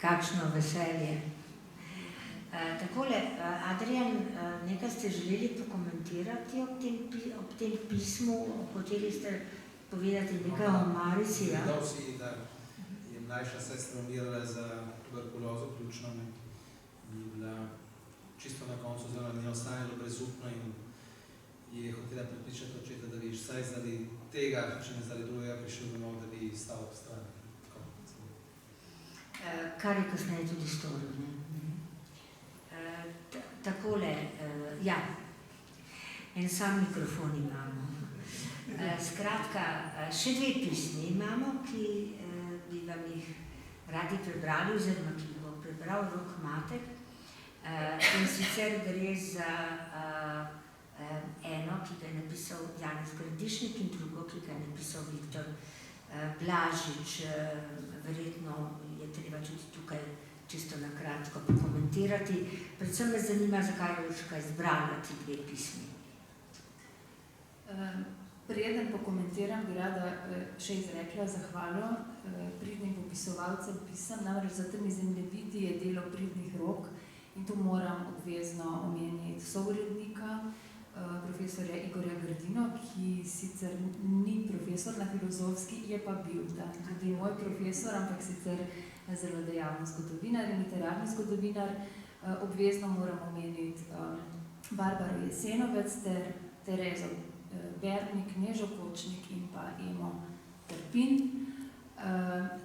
Kakšno veselje. Takole, Adrian, nekaj ste želeli pokomentirati ob tem pismu, hoteli ste povedati nekaj o Marici, ja? Videl si, da je mlajša sestra umirala za tuberkulozo ključno in je bila čisto na koncu zelo ne ostanilo brezupno in je hotela pripričati očeta, da bi vsaj zaradi tega, če ne zaradi drugega, prišel domov, da bi stal ob strani. Kar je kasneje tudi storil. Takole, ja, en sam mikrofon imamo. Skratka, še 2 pismi imamo, ki bi vam jih radi prebrali, oziroma ki jih bo prebral Rok Matek. In sicer gre za eno, ki ga je napisal Janez Gradišnik, in drugo, ki ga je napisal Viktor Blažič. Verjetno je treba tudi tukaj čisto na kratko pokomentirati. Predvsem me zanima, zakaj je Urška izbrala ti 2 pismi. Preden pokomentiram, bi rada še izrekla zahvalo pridnim popisovalcem pisem, namreč za temi zemljevidi je delo pridnih rok in tu moram obvezno omeniti sourednika, profesorja Igorja Grdino, ki sicer ni profesor na filozofski, je pa bil tudi moj profesor, ampak sicer zelo dejaven zgodovinar in literarni zgodovinar. Obvezno moram omeniti Barbaro Jesenovec ter Terezo Bernik, Nežo Kočnik in pa Emo Trpin.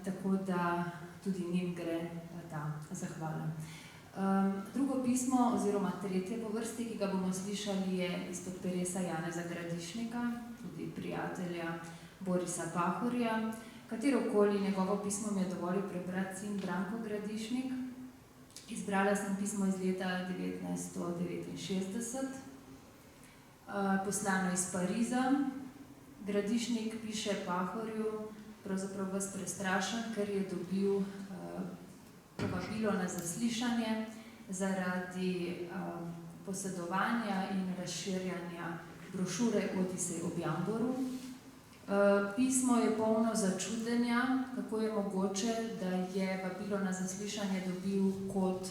Tako da tudi njim gre ta zahvala. Drugo pismo, oziroma 3. po vrsti, ki ga bomo slišali, je izpod peresa Janeza Gradišnika, tudi prijatelja Borisa Pahorja. Katerokoli njegovo pismo mi je dovolil prebrati sin Branko Gradišnik. Izbrala sem pismo iz leta 1969, poslano iz Pariza. Gradišnik piše Pahorju, pravzaprav vas prestrašen, ker je dobil povabilo na zaslišanje zaradi posedovanja in razširjanja brošure Odisej ob Jamboru. Pismo je polno začudenja, kako je mogoče, da je vabilo na zaslišanje dobil kot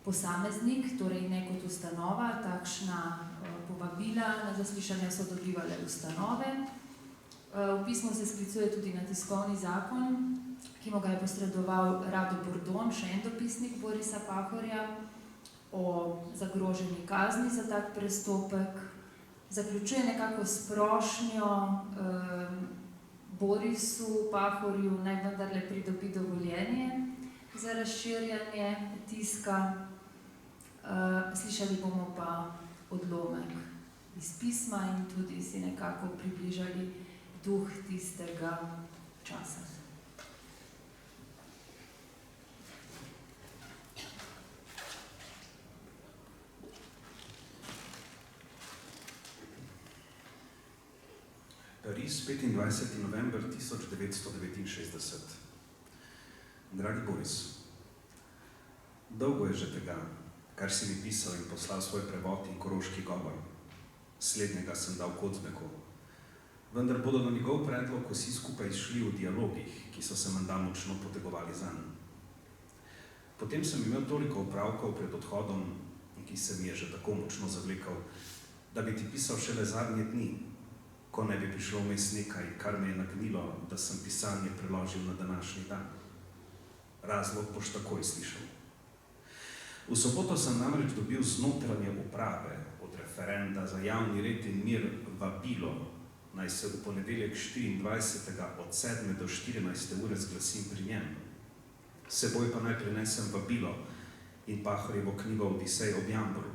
posameznik, torej ne kot ustanova. Takšna povabila na zaslišanja so dobivale ustanove. V pismu se sklicuje tudi na tiskovni zakon, ki mu ga je posredoval Rado Bordon, še en dopisnik Borisa Pahorja, o zagroženi kazni za tak prestopek. Zaključuje nekako s prošnjo Borisu Pahorju, naj vendarle pridobi dovoljenje za razširjanje tiska. Slišali bomo pa odlomek iz pisma in tudi si nekako približali duh tistega časa. Pariz, 25. november 1969. Dragi Boris, dolgo je že tega, kar si mi pisal in poslal svoj prevod in koroški govor. Slednjega sem dal Kocbeku, vendar bodo na njegov predlog vsi skupaj šli v dialogih, ki so se menda močno potegovali zanj. Potem sem imel toliko opravkov pred odhodom, ki se mi je že tako močno zavlekal, da bi ti pisal šele zadnje dni, ko ne bi prišlo vmes nekaj, kar me je nagnilo, da sem pisanje preložil na današnji dan. Razlog boš takoj slišal. V soboto sem namreč dobil z notranje uprave od referenda za javni red in mir vabilo, naj se v ponedeljek 24. od 7. do 14. ure zglasim pri njem. S seboj pa naj prinesem vabilo in Pahorjevo knjigo Odisej ob Jamboru.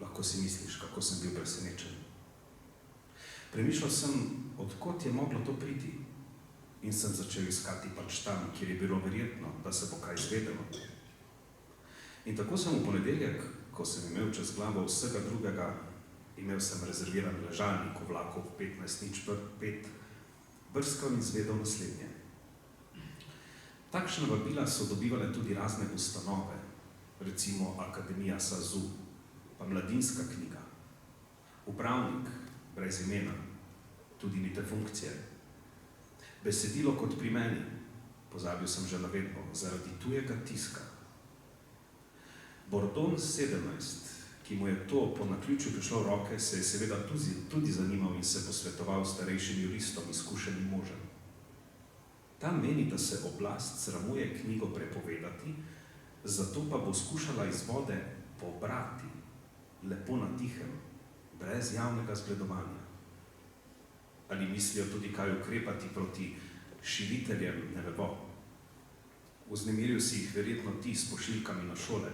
Lahko si misliš, kako sem bil presenečen. Premišljal sem, odkot je moglo to priti, in sem začel iskati pač tam, kjer je bilo verjetno, da se bo kaj izvedelo. In tako sem v ponedeljek, ko sem imel čez glavo vsega drugega, imel sem rezerviran ležalnik v vlaku v 15:05, brskal in zvedel naslednje. Takšna vabila so dobivale tudi razne ustanove, recimo Akademija SAZU, pa Mladinska knjiga, upravnik brez imena, tudi ni te funkcije. Besedilo kot pri meni, pozabil sem že navedbo, zaradi tujega tiska. Bordon 17, ki mu je to po naključju prišlo v roke, se je seveda tudi zanimal in se posvetoval s starejšim juristom, izkušenim možem. Ta meni, da se oblast sramuje knjigo prepovedati, zato pa bo skušala izvode pobrati, lepo na tihem, brez javnega zgledovanja. Ali mislijo tudi kaj ukrepati proti širiteljem, ne vemo. Vznemiril si jih verjetno ti s pošiljkami na šole,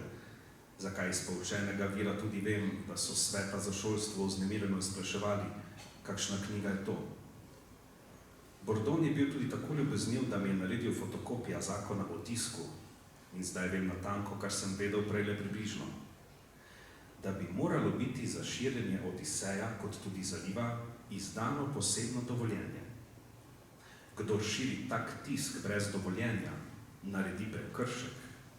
zakaj iz poučenega vira tudi vem, da so sveta za šolstvo vznemirjeno spraševali, kakšna knjiga je to. Bordon je bil tudi tako ljubezniv, da mi je naredil fotokopija zakona o tisku in zdaj vem natanko, kar sem vedel prej le približno. Da bi moralo biti za širjenje Odiseja, kot tudi Zaliva, izdano posebno dovoljenje. Kdor širi tak tisk brez dovoljenja, naredi prekršek,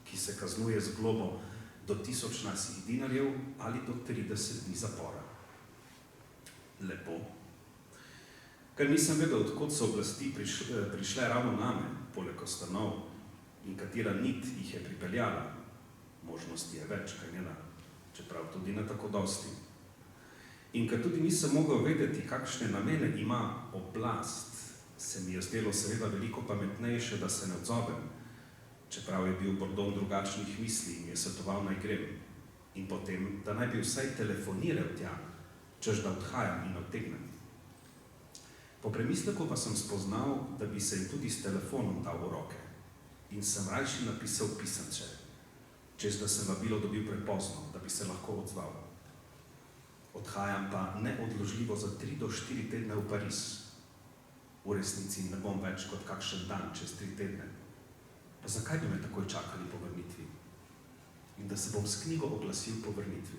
ki se kaznuje z globo do 1000 nasih dinarjev ali do 30 dni zapora. Lepo. Ker nisem vedel, odkot so oblasti prišle ravno name, poleg ustanov, in katera nit jih je pripeljala. Možnosti je več, kaj njena, čeprav tudi ne tako dosti. In ker tudi nisem mogel vedeti, kakšne namene ima oblast, se mi je zdelo seveda veliko pametnejše, da se ne odzovem, čeprav je bil Bordon drugačnih misli in je svetoval naj grem. In potem, da naj bi vsaj telefoniral tja, češ da odhajam in odtegnem. Po premisleku pa sem spoznal, da bi se jim tudi s telefonom dal v roke. In sem rajši napisal pisemče, čez da sem vabilo dobil prepozno, da bi se lahko odzval. Odhajam pa neodložljivo za 3 do 4 tedne v Pariz. V resnici ne bom več kot kakšen dan čez 3 tedne. Pa zakaj bi me takoj čakali po vrnitvi? In da se bom s knjigo oglasil po vrnitvi.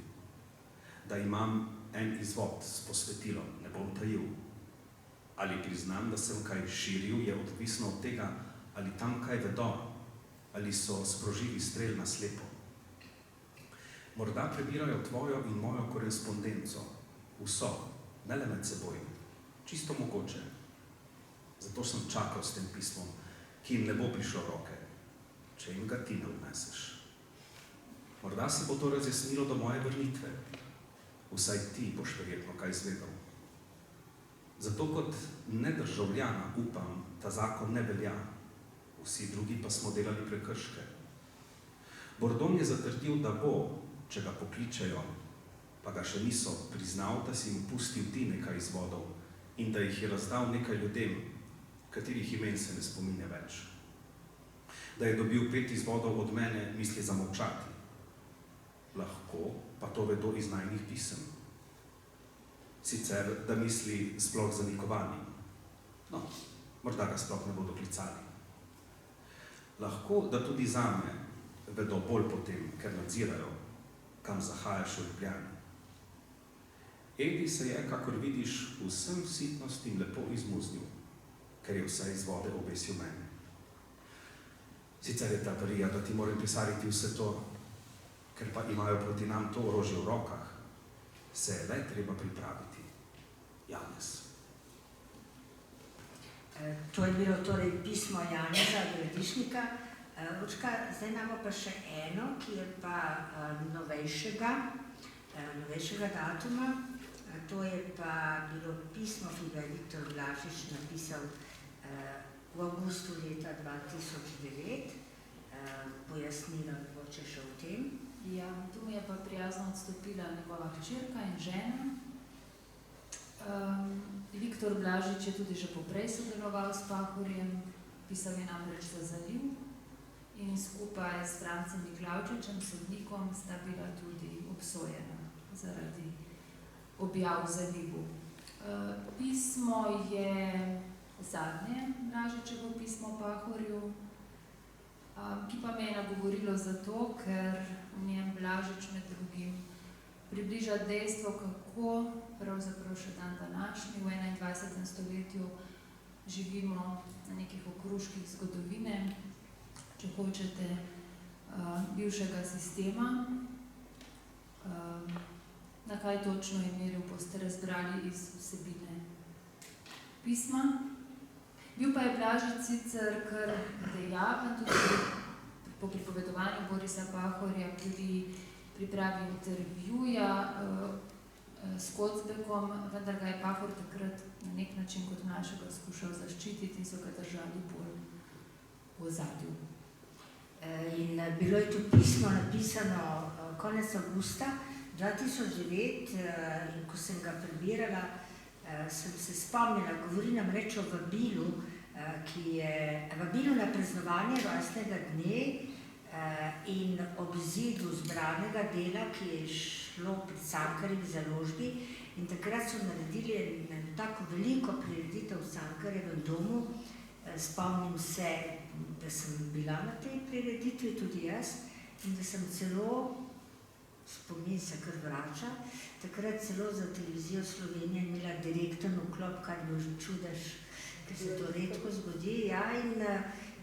Da imam en izvod s posvetilom, ne bom tajil. Ali priznam, da sem kaj širil, je odvisno od tega, ali tam kaj vedo, ali so sprožili strel na slepo. Morda prebirajo tvojo in mojo korespondenco, vso, ne le med seboj, čisto mogoče. Zato sem čakal s tem pismom, ki jim ne bo prišlo v roke, če jim ga ti ne odneseš. Morda se bo to razjasnilo do moje vrnitve, vsaj ti boš verjetno kaj izvedel. Zato kot nedržavljana upam, ta zakon ne velja, vsi drugi pa smo delali prekrške. Bordon je zatrdil, da bo, če ga pokličejo, pa ga še niso, priznal, da si jim pustil ti nekaj izvodov in da jih je razdal nekaj ljudem, katerih imen se ne spominja več. Da je dobil 5 izvodov od mene, misli zamolčati. Lahko pa to vedo iz najnih pisem. Sicer, da misli sploh zanikovani. No, morda ga sploh ne bodo klicali. Lahko, da tudi zame vedo bolj potem, ker nadzirajo, kam zahajaš v Ljubljani. Edi se je, kakor vidiš, vsem sitnostim lepo izmuznil, ker je vse izvode obesil meni. Sicer je ta parija, da ti moram pisariti vse to, ker pa imajo proti nam to orožje v rokah, se je le treba pripraviti. Janez. To je bilo torej pismo Janeza Gradišnika. Lučka, zdaj imamo pa še eno, ki je pa novejšega datuma. To je pa bilo pismo, ki ga je Viktor Blažič napisal v avgustu leta 2009. Pojasnila mogoče še o tem. Ja, tu mi je pa prijazno odstopila njegova hčerka in žena. Viktor Blažič je tudi že poprej sodeloval s Pahorjem, pisal je namreč za Zaliv in skupaj s Francem Miklavčičem, sodnikom, sta bila tudi obsojena zaradi objav v Zalivu. Pismo je zadnje Blažičevo pismo Pahorju, ki pa me je nagovorilo zato, ker v njem Blažič med drugim približa dejstvo, kako pravzaprav še dan današnji v 21. stoletju živimo na nekih okruških zgodovine, če hočete, bivšega sistema. Na kaj točno je meril, boste razbrali iz vsebine pisma. Bil pa je Blažič sicer kar dejaven, tudi po pripovedovanju Borisa Pahorja, pri pripravi intervjuja s Kocbekom, vendar ga je Pahor takrat na nek način kot mlajšega skušal zaščititi in so ga držali bolj v ozadju. In bilo je to pismo napisano konec avgusta 2009 in ko sem ga prebirala, sem se spomnila, govori nam reč o vabilu, ki je vabilu na praznovanje rojstnega dne in ob zidu zbranega dela, ki je šlo pri Cankarjevi založbi, in takrat so naredili tako veliko prireditev v Cankarjevem domu. Spomnim se, da sem bila na tej prireditvi tudi jaz in da sem celo, spomin se kar vrača, takrat celo za televizijo Slovenije imela direkten vklop, kar bi že čudež, ker se to redko zgodi. Ja,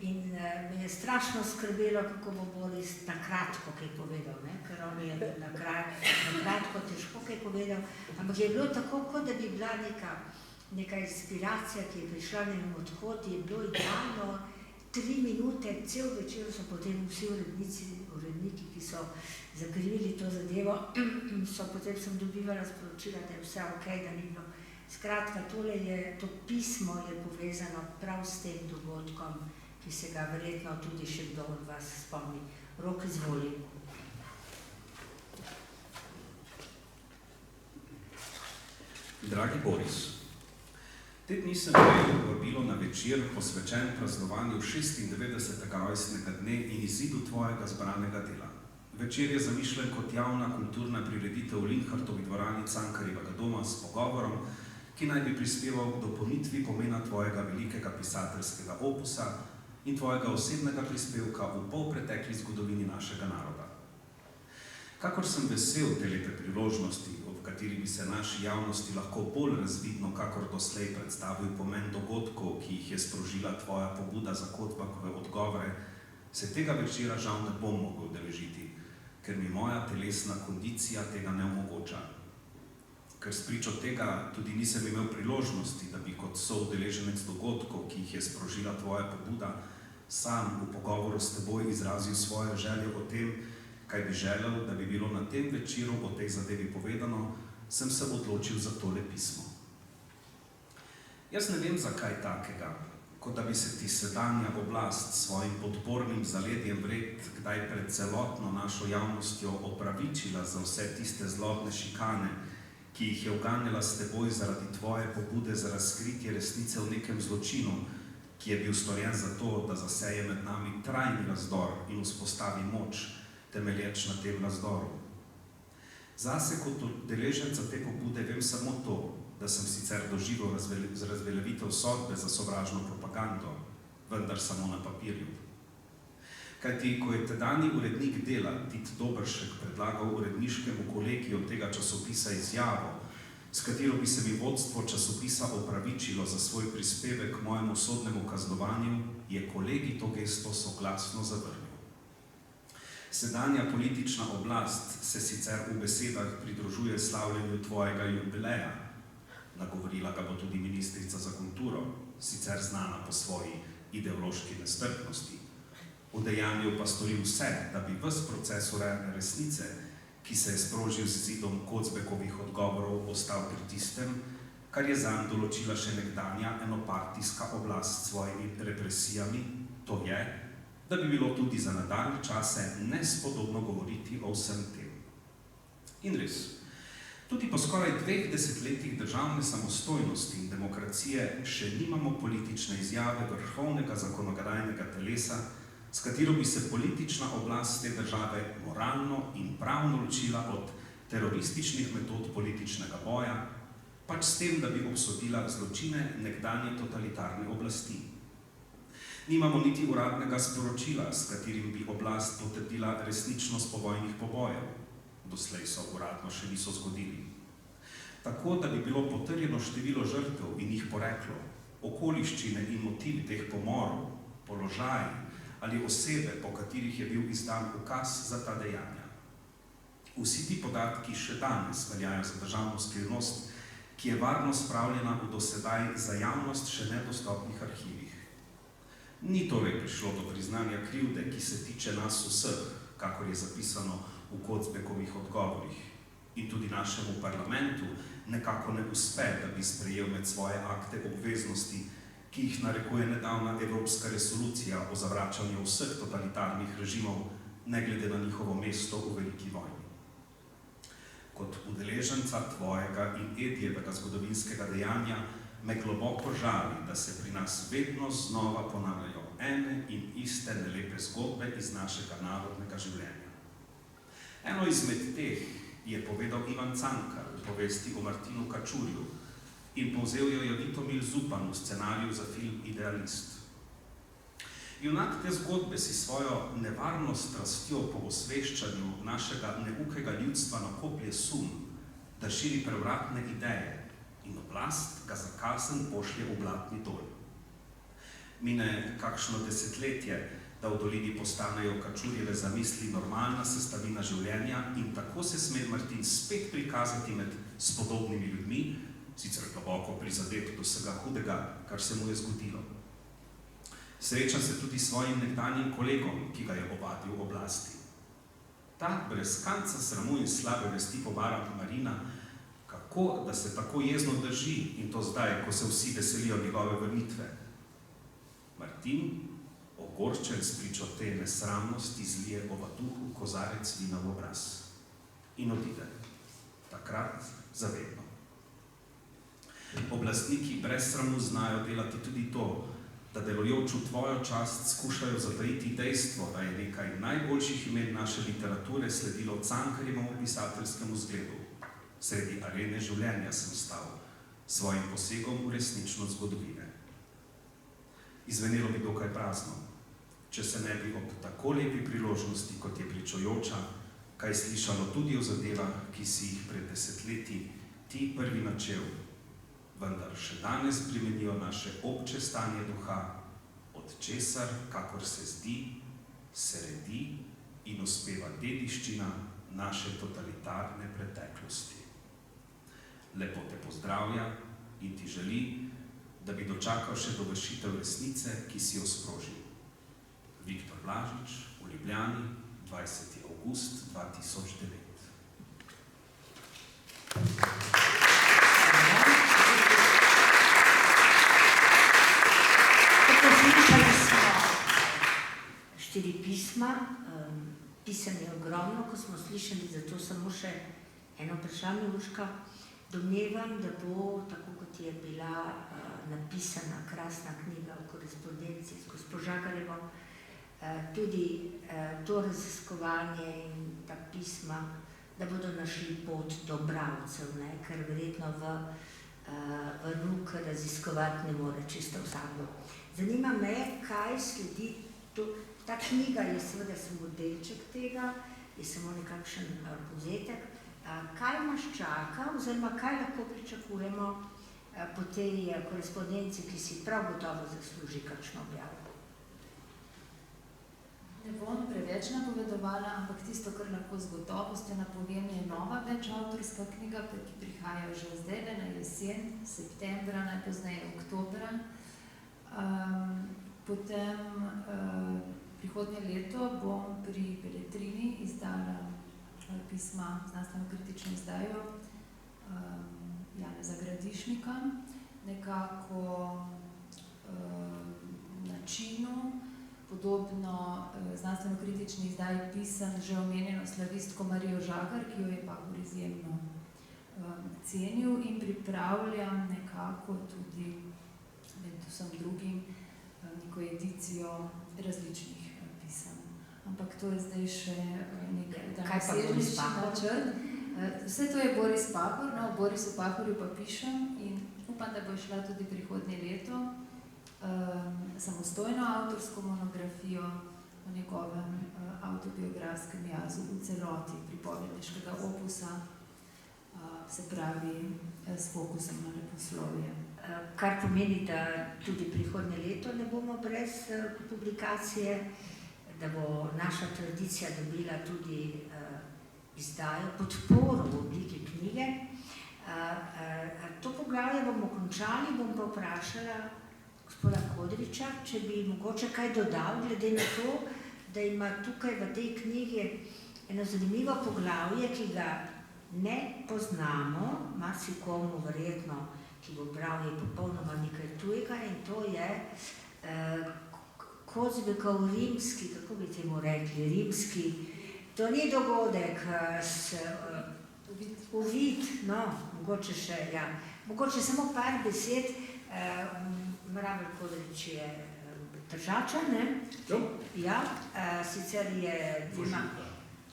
in me je strašno skrbelo, kako bo Boris na kratko kaj povedal, ne? Ker on je na kratko težko kaj povedal, ampak je bilo tako, kot da bi bila neka inspiracija, ki je prišla na en odhod, je bilo idealno, 3 minute, cel večer so potem vsi uredniki, ki so zakrivili to zadevo, potem sem dobivala sporočila, da je vse ok, da ni bilo. Skratka, to pismo je povezano prav s tem dogodkom, ki se ga verjetno tudi še kdo od vas spomni. Rok, izvoli. Dragi Boris, te dni sem prejel vabilo na večer, posvečen praznovanju 96. rojstnega dne in izidu tvojega zbranega dela. Večer je zamišljen kot javna kulturna prireditev v Linhartovi dvorani Cankarjevega doma s pogovorom, ki naj bi prispeval k dopolnitvi pomena tvojega velikega pisateljskega opusa in tvojega osebnega prispevka v polpretekli zgodovini našega naroda. Kakor sem vesel te lepe priložnosti, ob kateri bi se naši javnosti lahko bolj razvidno, kakor doslej predstavil pomen dogodkov, ki jih je sprožila tvoja pobuda za Kocbekove odgovore, se tega večera žal ne bom mogel udeležiti, ker mi moja telesna kondicija tega ne omogoča. Ker spričo tega tudi nisem imel priložnosti, da bi kot soudeleženec dogodkov, ki jih je sprožila tvoja pobuda, sam v pogovoru s teboj izrazil svoje želje o tem, kaj bi želel, da bi bilo na tem večeru o tej zadevi povedano, sem se odločil za tole pismo. Jaz ne vem, zakaj takega, kot da bi se ti sedanja oblast s svojim podpornim zaledjem vred kdaj pred celotno našo javnostjo opravičila za vse tiste zlobne šikane, ki jih je uganjala s teboj zaradi tvoje pobude za razkritje resnice v nekem zločinu, ki je bil storjen zato, da zaseje med nami trajni razdor in vzpostavi moč, temelječ na tem razdoru. Zase kot udeleženca te pobude vem samo to, da sem sicer doživel razveljavitev sodbe za sovražno propagando, vendar samo na papirju. Kajti, ko je tedanji urednik Dela, Tit Dobršek, predlagal uredniškemu kolegiju tega časopisa izjavo, s katero bi se mi vodstvo časopisa opravičilo za svoj prispevek k mojemu sodnemu kaznovanju, je kolegij to gesto soglasno zavrnil. Sedanja politična oblast se sicer v besedah pridružuje slavljenju tvojega jubileja, nagovorila ga bo tudi ministrica za kulturo, sicer znana po svoji ideološki nestrpnosti. V dejanju pa stori vse, da bi ves proces urejanja resnice, ki se je sprožil z izidom Kocbekovih odgovorov, ostal pri tistem, kar je zanj določila še nekdanja enopartijska oblast s svojimi represijami, to je, da bi bilo tudi za nadaljnje čase nespodobno govoriti o vsem tem. In res, tudi po skoraj 2 desetletjih državne samostojnosti in demokracije še nimamo politične izjave vrhovnega zakonodajnega telesa, s katero bi se politična oblast te države moralno in pravno ločila od terorističnih metod političnega boja, pač s tem, da bi obsodila zločine nekdanje totalitarne oblasti. Nimamo niti uradnega sporočila, s katerim bi oblast potrdila resničnost povojnih pobojev. Doslej so uradno še niso zgodili. Tako, da bi bilo potrjeno število žrtev in jih poreklo, okoliščine in motivi teh pomorov, položaji ali osebe, po katerih je bil izdan ukaz za ta dejanja. Vsi ti podatki še danes veljajo za državno skrivnost, ki je varno spravljena v dosedaj za javnost še nedostopnih arhivih. Ni torej prišlo do priznanja krivde, ki se tiče nas vseh, kakor je zapisano v Kocbekovih odgovorih, in tudi našemu parlamentu nekako ne uspe, da bi sprejel med svoje akte obveznosti, ki jih narekuje nedavna Evropska resolucija o zavračanju vseh totalitarnih režimov, ne glede na njihovo mesto v veliki vojni. Kot udeleženca tvojega in Edijevega zgodovinskega dejanja me globoko žali, da se pri nas vedno znova ponavljajo ene in iste nelepe zgodbe iz našega narodnega življenja. Eno izmed teh je povedal Ivan Cankar v povesti o Martinu Kačurju in povzel jo je Vitomil Zupan v scenariju za film Idealist. Junak te zgodbe si svojo nevarno strastjo po osveščanju našega neukega ljudstva nakoplje sum, da širi prevratne ideje in oblast ga za kazen pošlje v blatni dol. Mine kakšno desetletje, da v dolini postanejo Kačurjeve zamisli normalna sestavina življenja in tako se sme Martin spet prikazati med spodobnimi ljudmi, sicer globoko prizadet do vsega hudega, kar se mu je zgodilo. Sreča se tudi svojim nekdanjim kolegom, ki ga je ovadil v oblasti. Ta brez kanca sramu in slabe vesti pobara Marina, kako da se tako jezno drži in to zdaj, ko se vsi veselijo njegove vrnitve. Martin, ogorčen spričo te nesramnosti, zlije ovaduhu kozarec vina v obraz in odide. Takrat zavedno. Oblastniki brez sramu znajo delati tudi to, da delujoč v tvojo čast skušajo zatajiti dejstvo, da je nekaj najboljših imen naše literature sledilo Cankarjevemu pisateljskemu zgledu. Sredi arene življenja sem stal, svojim posegom v resničnost zgodovine. Izvenelo bi dokaj prazno, če se ne bi ob tako lepi priložnosti, kot je pričujoča, kaj slišalo tudi o zadevah, ki si jih pred desetletji ti prvi načel, vendar še danes bremenijo naše obče stanje duha, od česar, kakor se zdi, se redi in uspeva dediščina naše totalitarne preteklosti. Lepo te pozdravlja in ti želi, da bi dočakal še dovršitev resnice, ki si jo sprožil. Viktor Blažič, v Ljubljani, 20. avgust 2009. Poslušali smo 4 pisma, pisanje je ogromno, ko smo slišali, zato samo še eno vprašanje, Urška. Domnevam, da bo, tako kot je bila napisana krasna knjiga v korespondenci s gospo Žagarjevo, tudi to raziskovanje in ta pisma, da bodo našli pot do bralcev, ker verjetno v rok raziskovati ne more čisto vsakdo. Zanima me, kaj sledi. Ta knjiga je seveda samo delček tega, je samo nekakšen povzetek. Kaj nas čaka, oziroma kaj lahko pričakujemo po tej korespondenci, ki si prav gotovo zasluži kakšno objavo? Ne bom preveč napovedovala, ampak tisto, kar lahko z gotovostjo napovem, je nova večavtorska knjiga, ki prihaja že zdaj na jesen, septembra, najpozneje oktobra. Potem prihodnje leto bom pri Beletrini izdala pisma znanstveno-kritično izdajo Janeza Gradišnika, nekako načinu, podobno znanstveno-kritični izdaji pisem že omenjeno slavistko Marijo Žagar, ki jo je Pahor izjemno cenil in pripravljam nekako tudi med vsem drugim neko edicijo različnih pisem. Ampak to je zdaj še nekaj daljnosežnejši načrt. Vse to je Boris Pahor, o Borisu Pahorju pa pišem in upam, da bo šla tudi prihodnje leto samostojno avtorsko monografijo o njegovem avtobiografskem jazu v celoti pripovedniškega opusa, se pravi s fokusom na leposlovje. Kar pomeni, da tudi prihodnje leto ne bomo brez publikacije, da bo naša tradicija dobila tudi izdajo, podporo v obliki knjige. To poglavje bomo končali, bom pa vprašala gospoda Kodriča, če bi mogoče kaj dodal, glede na to, da ima tukaj v tej knjigi eno zanimivo poglavje, ki ga ne poznamo, marsikomu verjetno, ki bo bral, je popolnoma nekaj tujega, in to je Kozbekov rimski, kako bi temu rekli, rimski, to ni dogodek, uvid, no, mogoče še, ja, mogoče samo par besed, Mravelj Kodrič je Tržačan, ne? Ja, sicer je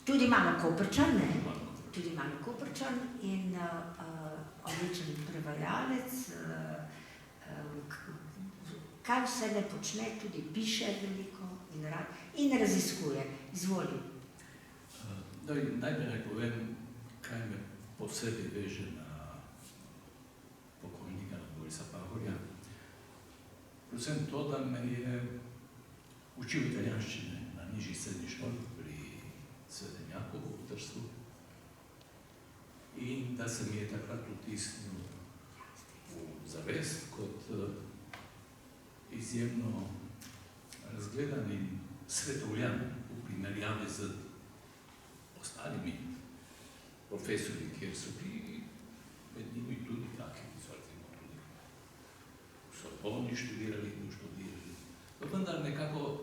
tudi malo Koprčan, ne? Tudi malo Koprčan in odličen prevajalec, kaj vse ne počne, tudi piše veliko in raziskuje. Izvoli. Najprej naj povem, kaj me posebej veže na pokojnika, na Borisa Pahorja. Predvsem to, da me je učil italijanščine na nižji srednji šoli pri Svetem Jakobu v Trstu in da se mi je takrat vtisnil v zavest kot izjemno razgledan in svetovljan v primerjavi z ostalimi profesori, kjer so bili med njimi tudi taki, ki so recimo tudi v Sorboni študirali in študirali. Vendar nekako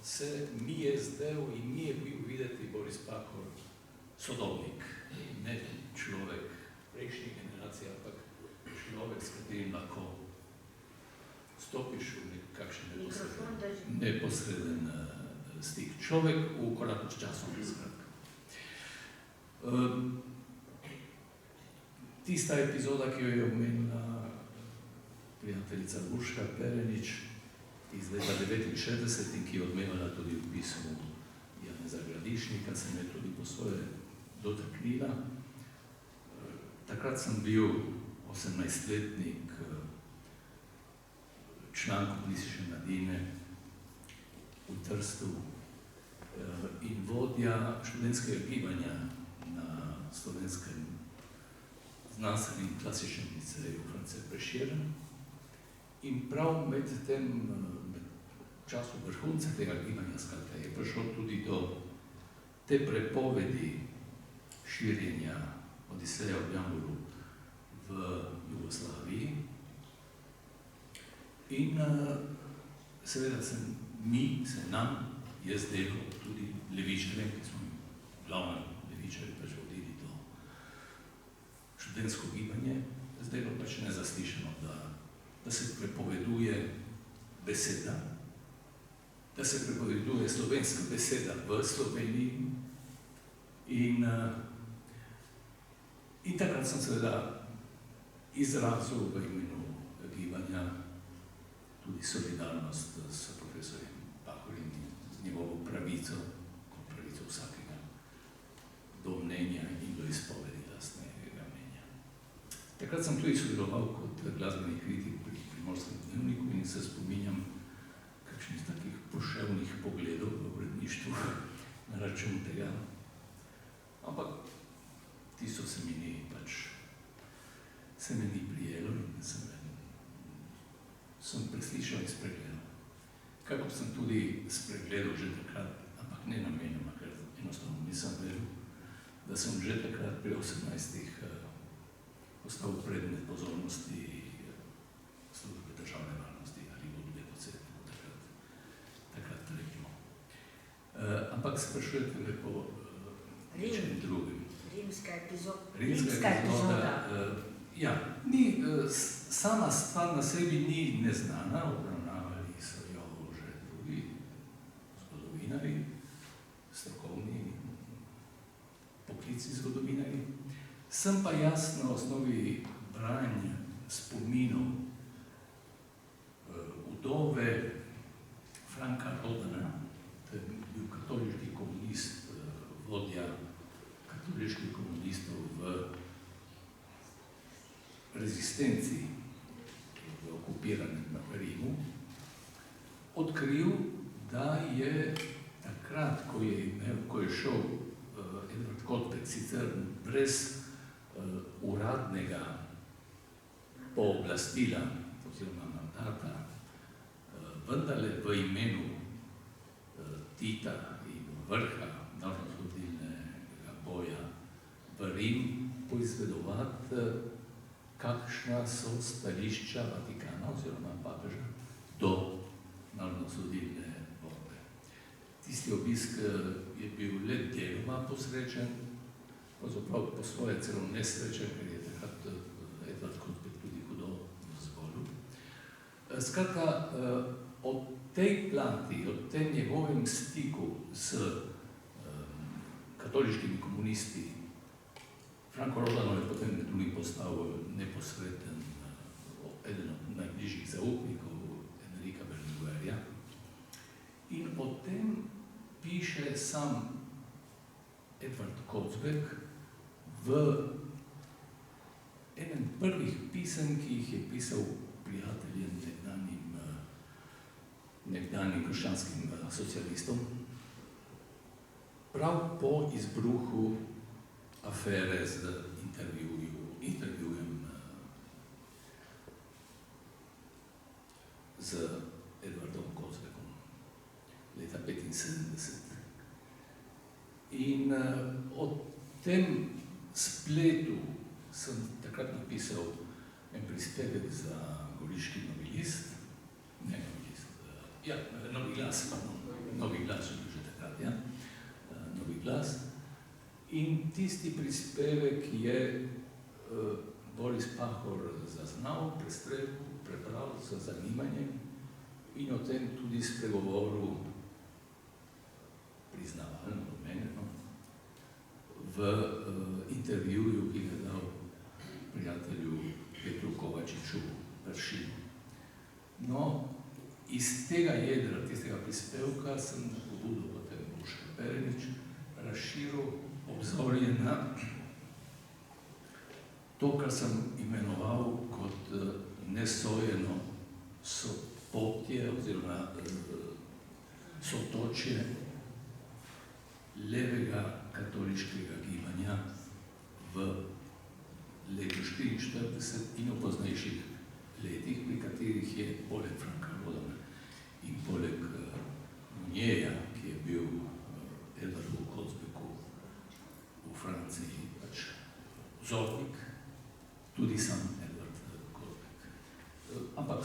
se mi je zdel in mi je bil videti Boris Pahor sodobnik, ne človek prejšnje generacije, ampak človek, s katerim lahko stopiš v nekakšen neposreden stik. Človek v koraku s časom, skratka. Tista epizoda, ki jo je omenila prijateljica Urška Perenič iz leta 1969 in ki je odmevala tudi v pismu Janeza Gradišnika, se me tudi po svoje dotaknila. Takrat sem bil 18-letnik, član komunistične mladine v Trstu in vodja študentskega gibanja na Slovenskem znanstvenem klasičnem liceju France Prešeren. In prav med času vrhunca tega gibanja, skratka, je prišlo tudi do te prepovedi širjenja Odiseja v Jamboru v Jugoslaviji. In seveda se nam je zdelo tudi levičarjem, ki smo glavno levičarji pač vodili to študentsko gibanje, zdelo pač nezaslišano, da se prepoveduje beseda, da se prepoveduje slovenska beseda v Sloveniji in takrat sem seveda izrazil v imenu gibanja tudi solidarnost s profesorjem Pahorjem in z njegovo pravico, kot pravico vsakega do mnenja in do izpovedi lastnega mnenja. Takrat sem tudi sodeloval kot glasbeni kritik pri Primorskem dnevniku in se spominjam kakšnih takih poševnih pogledov v uredništvu na račun tega. Ampak tisto se mi ni prijelo in sem preslišal in spregledal. Kakor sem tudi spregledal že takrat, ampak ne namenoma, ker enostavno nisem veril, da sem že takrat pri 18-ih postal predmet pozornosti službe državne varnosti ali vodbe podsetnikov takrat rekimo. Ampak sprašujete me po nečem drugim. Rimska epizoda. Ja, sama stvar na sebi ni neznana, obravnavali so jo že drugi zgodovinarji, strokovni poklicni zgodovinarji. Sem pa jaz na osnovi branja spominov vdove Franka Rodana, to je bil katoliški komunist, vodja katoliških komunistov v rezistenci v okupiranem Rimu, odkril, da je takrat, ko je šel Edvard Kotbek, sicer brez uradnega pooblastila oziroma mandata vendarle v imenu Tita in vrha narodnoosvobodilnega boja v Rim poizvedovati, kakšna so stališča Vatikana oziroma papeža do narodnoosvobodilne borbe. Tisti obisk je bil le deloma posrečen, pravzaprav po svoje celo nesrečen, ker je takrat Edvard Kozbek tudi hudo zbolel. Skratka, o tej plati, o tem njegovem stiku s katoliškimi komunisti, Franko Rodanov je potem tudi postal neposreden eden od najbližjih zaupnikov Enrika Berlinguerja. In o tem piše sam Edvard Kozbek v enem prvih pisem, ki jih je pisal prijateljem nekdanjim krščanskim socialistom, prav po izbruhu afere z intervjujem z Edvardom Kozbekom leta 1975. In o tem spletu sem takrat napisal en prispevek za Goriški Novi list, ne Novi list, ja, Novi glas, Novi glas je bil že takrat, ja, Novi glas. In tisti prispevek je Boris Pahor zaznal, prebral z zanimanjem in o tem tudi spregovoril priznavalno od mene, no, v intervjuju, ki ga dal prijatelju Petru Kovačiču Peršinu. No, iz tega jedra, tistega prispevka sem na pobudo potem Urške Perenič razširil obzorje na to, kar sem imenoval kot nesojeno sopotje oziroma sotočje levega katoliškega gibanja v letu 1944 in v poznejših letih, pri katerih je poleg Franka Rodana in poleg Monjeja, ki je bil Edvardu Kozbeku v Franciji pač vzornik, tudi sam Edvard Kozbek. Ampak,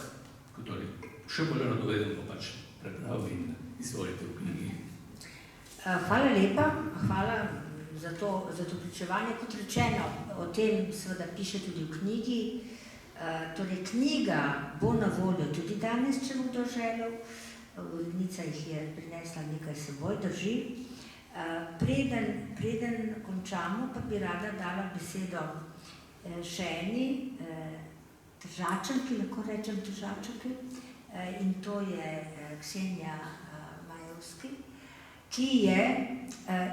torej, še bolj radoveden bo pač prebral in izvolite v knjigi. Hvala lepa, hvala za to pričevanje. Kot rečeno, o tem seveda piše tudi v knjigi. Torej, knjiga bo na voljo tudi danes, če bo kdo želel. Urednica jih je prinesla nekaj seboj, drži. Preden končamo, pa bi rada dala besedo še eni Tržačanki, lahko rečem Tržačanki, in to je Ksenija Majevski, ki je,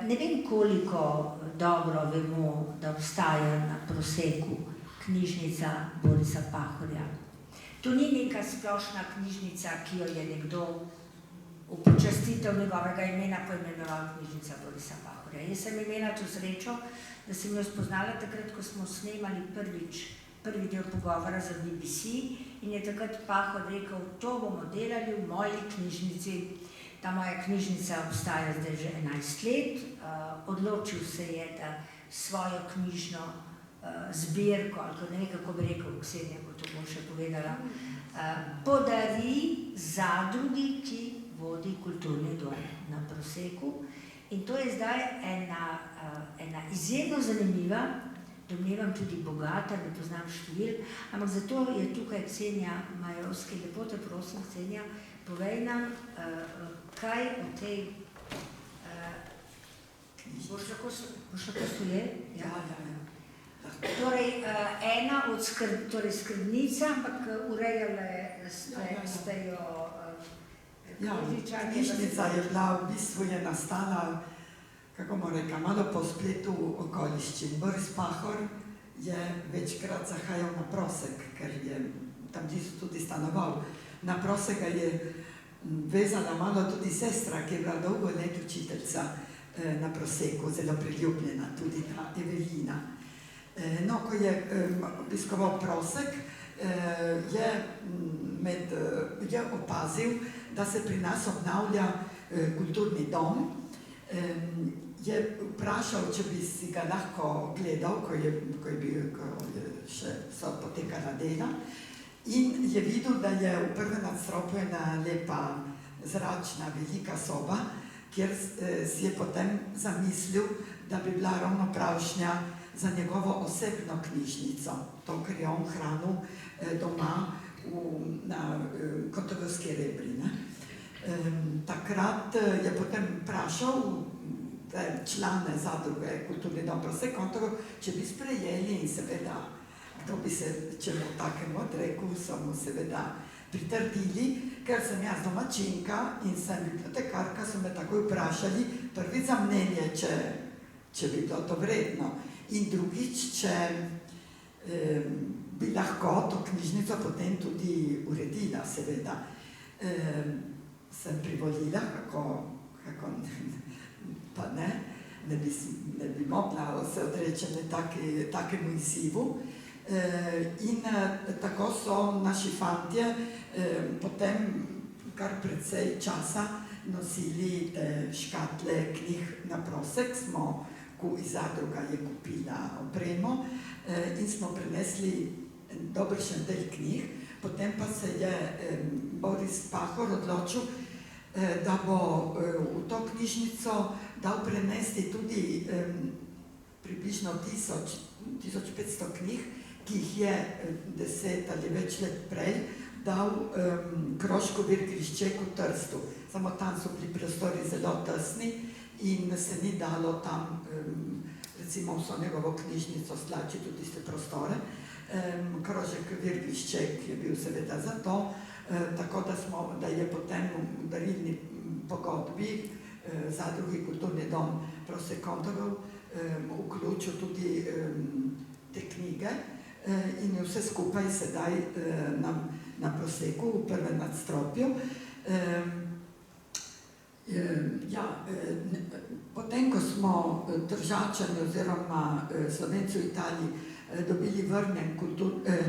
ne vem koliko dobro vemo, da obstaja na Proseku knjižnica Borisa Pahorja. To ni neka splošna knjižnica, ki jo je nekdo v počastitev njegovega imena poimenoval knjižnica Borisa Pahorja. Jaz sem imela to srečo, da sem jo spoznala takrat, ko smo snemali prvi del pogovora za BBC in je takrat Pahor rekel, to bomo delali v moji knjižnici. Ta moja knjižnica obstaja zdaj že 11 let. Odločil se je, da svojo knjižno zbirko, ali ne vem, kako bi rekel, Ksenija, ko to bom še povedala, podari zadrugi, ki vodi kulturni dom na Proseku. In to je zdaj ena izjemno zanimiva, domnevam tudi bogata, ne poznam števil, ampak zato je tukaj Ksenija Majevski. Lepo te prosim, Ksenija, povej nam, kaj o tej... Boš lahko stojel? Ja. Torej, ena od skrbnica, ampak urejale ste jo knjižničarke. Knjižnica je bila, v bistvu je nastala, kako bomo rekla, malo po spletu okoliščin. Boris Pahor je večkrat zahajal na Prosek, ker je tam tudi stanoval. Na Prosek ga je vezala malo tudi sestra, ki je bila dolgo let učiteljica na Proseku, zelo priljubljena, tudi ta Evelina. No, ko je obiskoval Prosek, je opazil, da se pri nas obnavlja kulturni dom. Je vprašal, če bi si ga lahko gledal, ko je še potekala dela. In je videl, da je v prvem nadstropju ena lepa zračna velika soba, kjer si je potem zamislil, da bi bila ravno pravšnja za njegovo osebno knjižnico, to, kar je on hranil doma na Kotovski Rebri. Takrat je potem vprašal člane zadruge Kulturni dom Prosek Kotovo, če bi sprejeli in seveda, kdo bi se čemu takemu odrekel, so mu seveda pritrdili, ker sem jaz domačinka in sem bibliotekarka, so me takoj vprašali, prvič za mnenje, če bi bilo to vredno, in drugič, če bi lahko to knjižnico potem tudi uredila, seveda. Sem privolila, kako pa ne bi mogla se odreči takemu izzivu. In tako so naši fantje potem kar precej časa nosili te škatle knjig na Prosek, iz zadruga je kupila opremo in smo prinesli dobršen del knjig. Potem pa se je Boris Pahor odločil, da bo v to knjižnico dal prenesti tudi približno 1500 knjig, ki jih je 10 ali več let prej dal krožku Virgilišček v Trstu. Samo tam so bili prostori zelo tesni in se ni dalo tam recimo vso njegovo knjižnico stlačiti v tiste prostore. Krožek Virgilišček je bil seveda za to, tako da je potem v darilni pogodbi zadrugi Kulturni dom Prosek Kotovo vključil tudi te knjige in je vse skupaj sedaj na Proseku v prvem nadstropju. Potem, ko smo Tržačani oziroma Slovenci v Italiji dobili vrnjen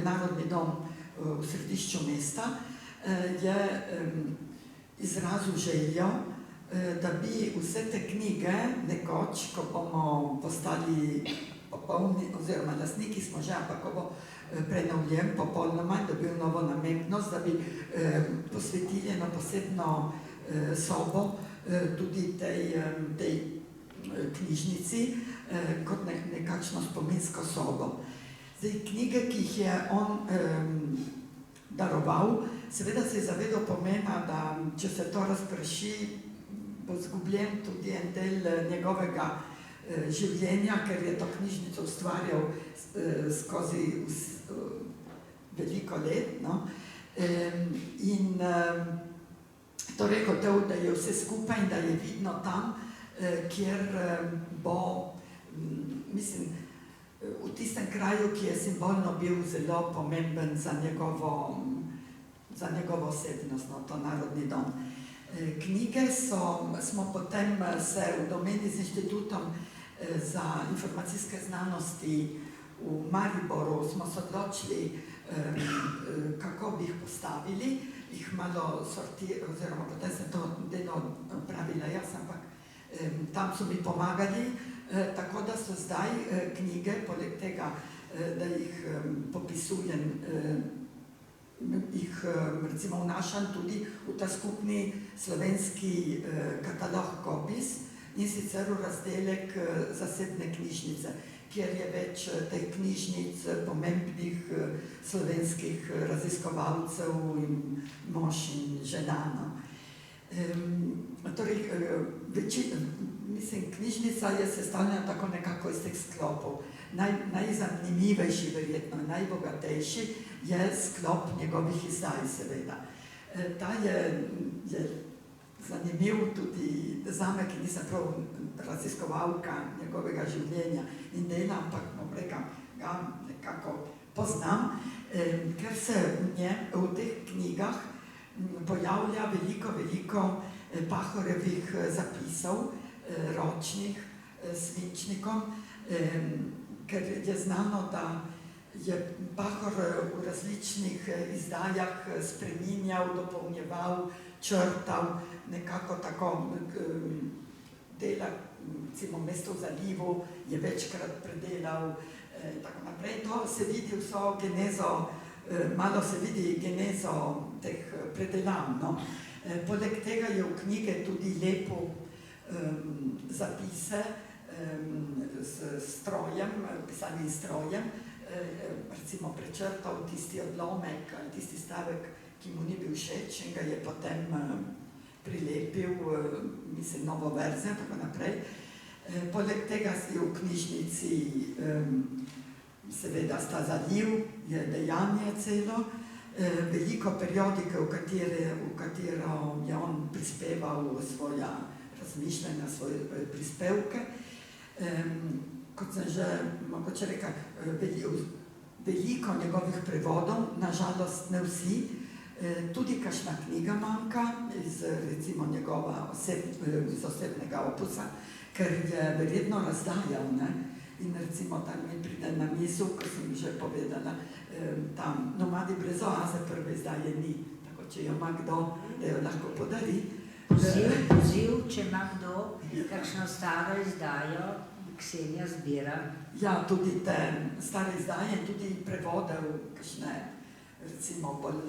narodni dom v središču mesta, je izrazil željo, da bi vse te knjige nekoč, ko bomo postali popolni, oziroma lastniki smo že, ampak ko bo prenovljen popolnoma in dobil novo namembnost, da bi posvetili eno posebno sobo tudi tej knjižnici kot nekakšno spominsko sobo. Zdaj, knjige, ki jih je on daroval, seveda se je zavedal pomena, da če se to razprši, bo zgubljen tudi en del njegovega življenja, ker je to knjižnico ustvarjal skozi veliko let. In torej hotel, da je vse skupaj in da je vidno tam, kjer bo, mislim, v tistem kraju, ki je simbolno bil zelo pomemben za njegovo osebnost, to narodni dom. Knjige smo potem se v domeni z Inštitutom za informacijske znanosti v Mariboru smo se odločili, kako bi jih postavili, jih malo sortirali, oziroma potem sem to delo pravila jaz, ampak tam so mi pomagali, tako da so zdaj knjige, poleg tega, da jih popisujem, jih recimo vnašam tudi v ta skupni slovenski katalog Kopis in sicer v razdelek zasebne knjižnice, kjer je več teh knjižnic pomembnih slovenskih raziskovalcev in mož in žena. Torej, mislim, knjižnica je sestavljena tako nekako iz teh sklopov. Najzanimivejši, verjetno najbogatejši je sklop njegovih izdaj, seveda. Ta je zanimiv tudi zame, ki nisem prav raziskovalka njegovega življenja in dela, ampak ga nekako poznam, ker se v teh knjigah pojavlja veliko Pahorjevih zapisov, ročnih, s svinčnikom, ker je znano, da je Pahor v različnih izdajah spreminjal, dopolnjeval, črtal, nekako tako dela, recimo Mesto v zalivu je večkrat predelal in tako naprej. To se vidi vso genezo, malo se vidi genezo teh predelav. No. Poleg tega je v knjige tudi lepo zapise s strojem, pisanim strojem, recimo prečrtal tisti odlomek ali tisti stavek, ki mu ni bil všeč in ga je potem prilepil, mislim, novo verzijo in tako naprej. Poleg tega je v knjižnici seveda sta Zaliv, je dejanje celo, veliko periodike, v katero je on prispeval svoja razmišljanja, svoje prispevke. Kot sem že mogoče rekla, veliko njegovih prevodov, nažalost ne vsi, tudi kakšna knjiga manjka iz recimo njegova iz osebnega opusa, ker je verjetno razdajal, ne? In recimo tam mi pride na misel, ko sem že povedala, tam Nomadi brez oaze prve izdaje ni, tako če jo ima kdo, da jo lahko podari. Poziv, če ima kdo kakšno staro izdajo, Ksenija zbira. Ja, tudi te stare izdaje, tudi prevode v kakšne, recimo bolj,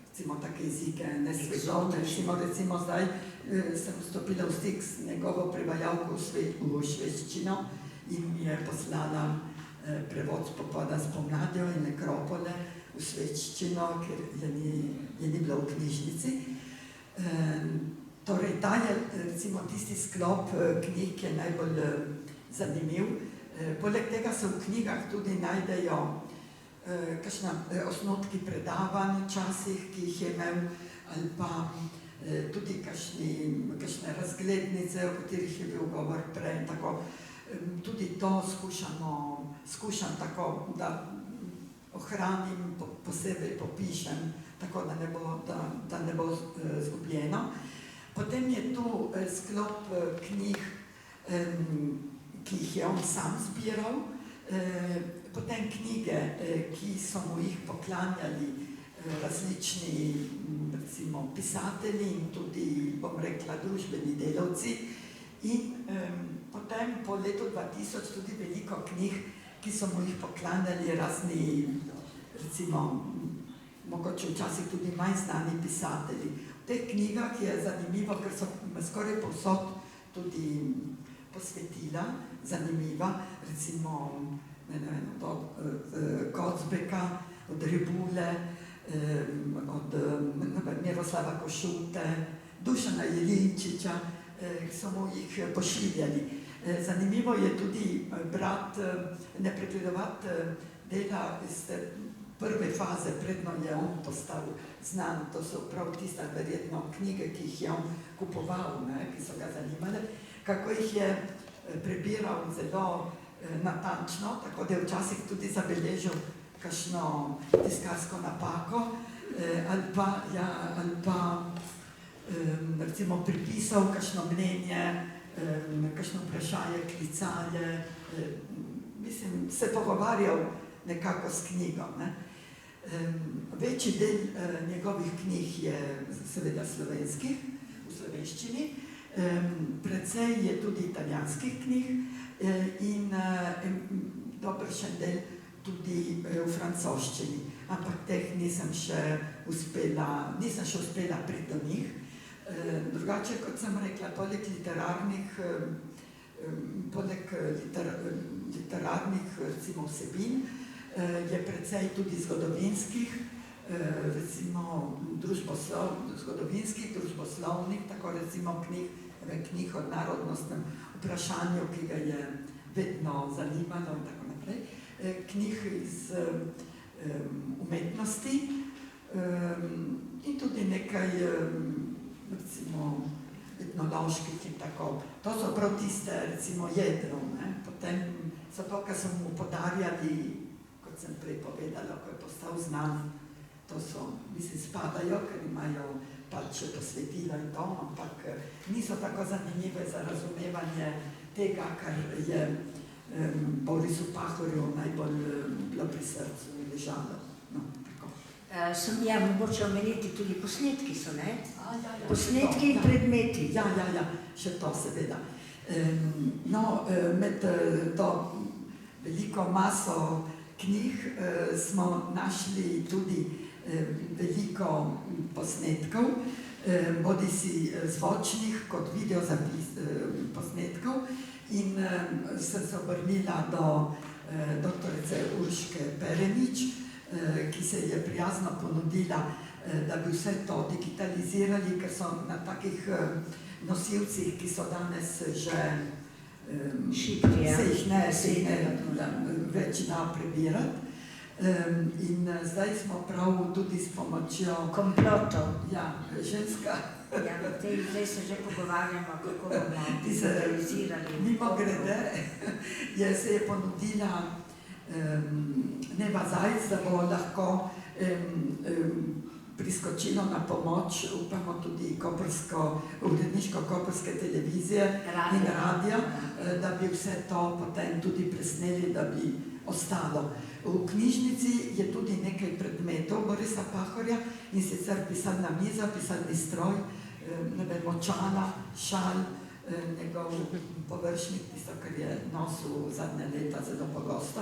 recimo take jezike, nesvetovne, recimo zdaj sem vstopila v stik s njegovo prevajalko v švedščino in mi je poslala prevod Spopada s pomladjo in Nekropole v švedščino, ker je ni bilo v knjižnici. Torej, ta je recimo tisti sklop knjig, ki je najbolj zanimiv. Poleg tega se v knjigah tudi najdejo kakšna osnutki predavanj včasih, ki jih je imel, ali pa tudi kakšne razglednice, o katerih je bil govor prej. Tako, tudi to skušam tako, da ohranim, posebej popišem, tako da ne bo zgubljeno. Potem je tu sklop knjig, ki jih je on sam zbiral, potem knjige, ki so mu jih poklanjali različni, recimo, pisatelji in tudi, bom rekla, družbeni delavci. In potem po letu 2000 tudi veliko knjig, ki so mu jih poklanjali razni, recimo, mogoče včasih tudi manj znani pisatelji. V teh knjigah je zanimivo, ker so skoraj povsod tudi posvetila, zanimiva, recimo, od Kocbeka, od Rebule, od Miroslava Košute, Dušana Jelinčiča, so mu jih pošiljali. Zanimivo je tudi ne pregledovati dela iz prve faze, predno je on postal znan, to so prav tiste verjetno knjige, ki jih je on kupoval, ki so ga zanimale, kako jih je prebiral zelo natančno, tako da je včasih tudi zabeležil kakšno tiskarsko napako ali pa recimo pripisal kakšno mnenje, kakšno vprašanje, klicanje, mislim, se pogovarjal nekako s knjigo. Večji del njegovih knjig je seveda slovenskih, v slovenščini, precej je tudi italijanskih knjig in dobršen del tudi v francoščini, ampak teh nisem še uspela priti do njih. Drugače, kot sem rekla, poleg literarnih recimo vsebin je precej tudi zgodovinskih, recimo zgodovinskih, družboslovnih, tako recimo knjig o narodnostnem vprašanju, ki ga je vedno zanimalo in tako naprej, knjig iz umetnosti in tudi nekaj recimo etnoloških in tako. To so prav tiste recimo jedro, potem so to, kar so mu podarjali, kot sem prej povedala, ko je postal znan, to so, mislim, spadajo, ker imajo pač posvetila in to, ampak niso tako zanimive za razumevanje tega, kar je Borisu Pahorju najbolj bilo pri srcu ležalo. No, tako. Ja, mogoče omeniti tudi posnetki so, ne? Ja, Posnetki in predmeti. Ja, še to seveda. Med to veliko maso knjig smo našli tudi veliko posnetkov, bodisi zvočnih kot video posnetkov, in sem se obrnila do doktorice Urške Perenič, ki se je prijazno ponudila, da bi vse to digitalizirali, ker so na takih nosilcih, ki so danes že šipki, se jih ne več da prebirati. In zdaj smo prav tudi s pomočjo komplotov. Ja, ženska. Ja, zdaj se že pogovarjamo, kako bomo digitalizirali. Mimogrede se je ponudila Neva Zajc, da bo lahko priskočilo na pomoč, upamo tudi uredniško koprske televizije in radija, da bi vse to potem tudi presneli, da bi ostalo. V knjižnici je tudi nekaj predmetov Borisa Pahorja, in sicer pisalna miza, pisalni stroj, močala, šal, njegov površnik, tisto, kar je nosil zadnje leta zelo pogosto.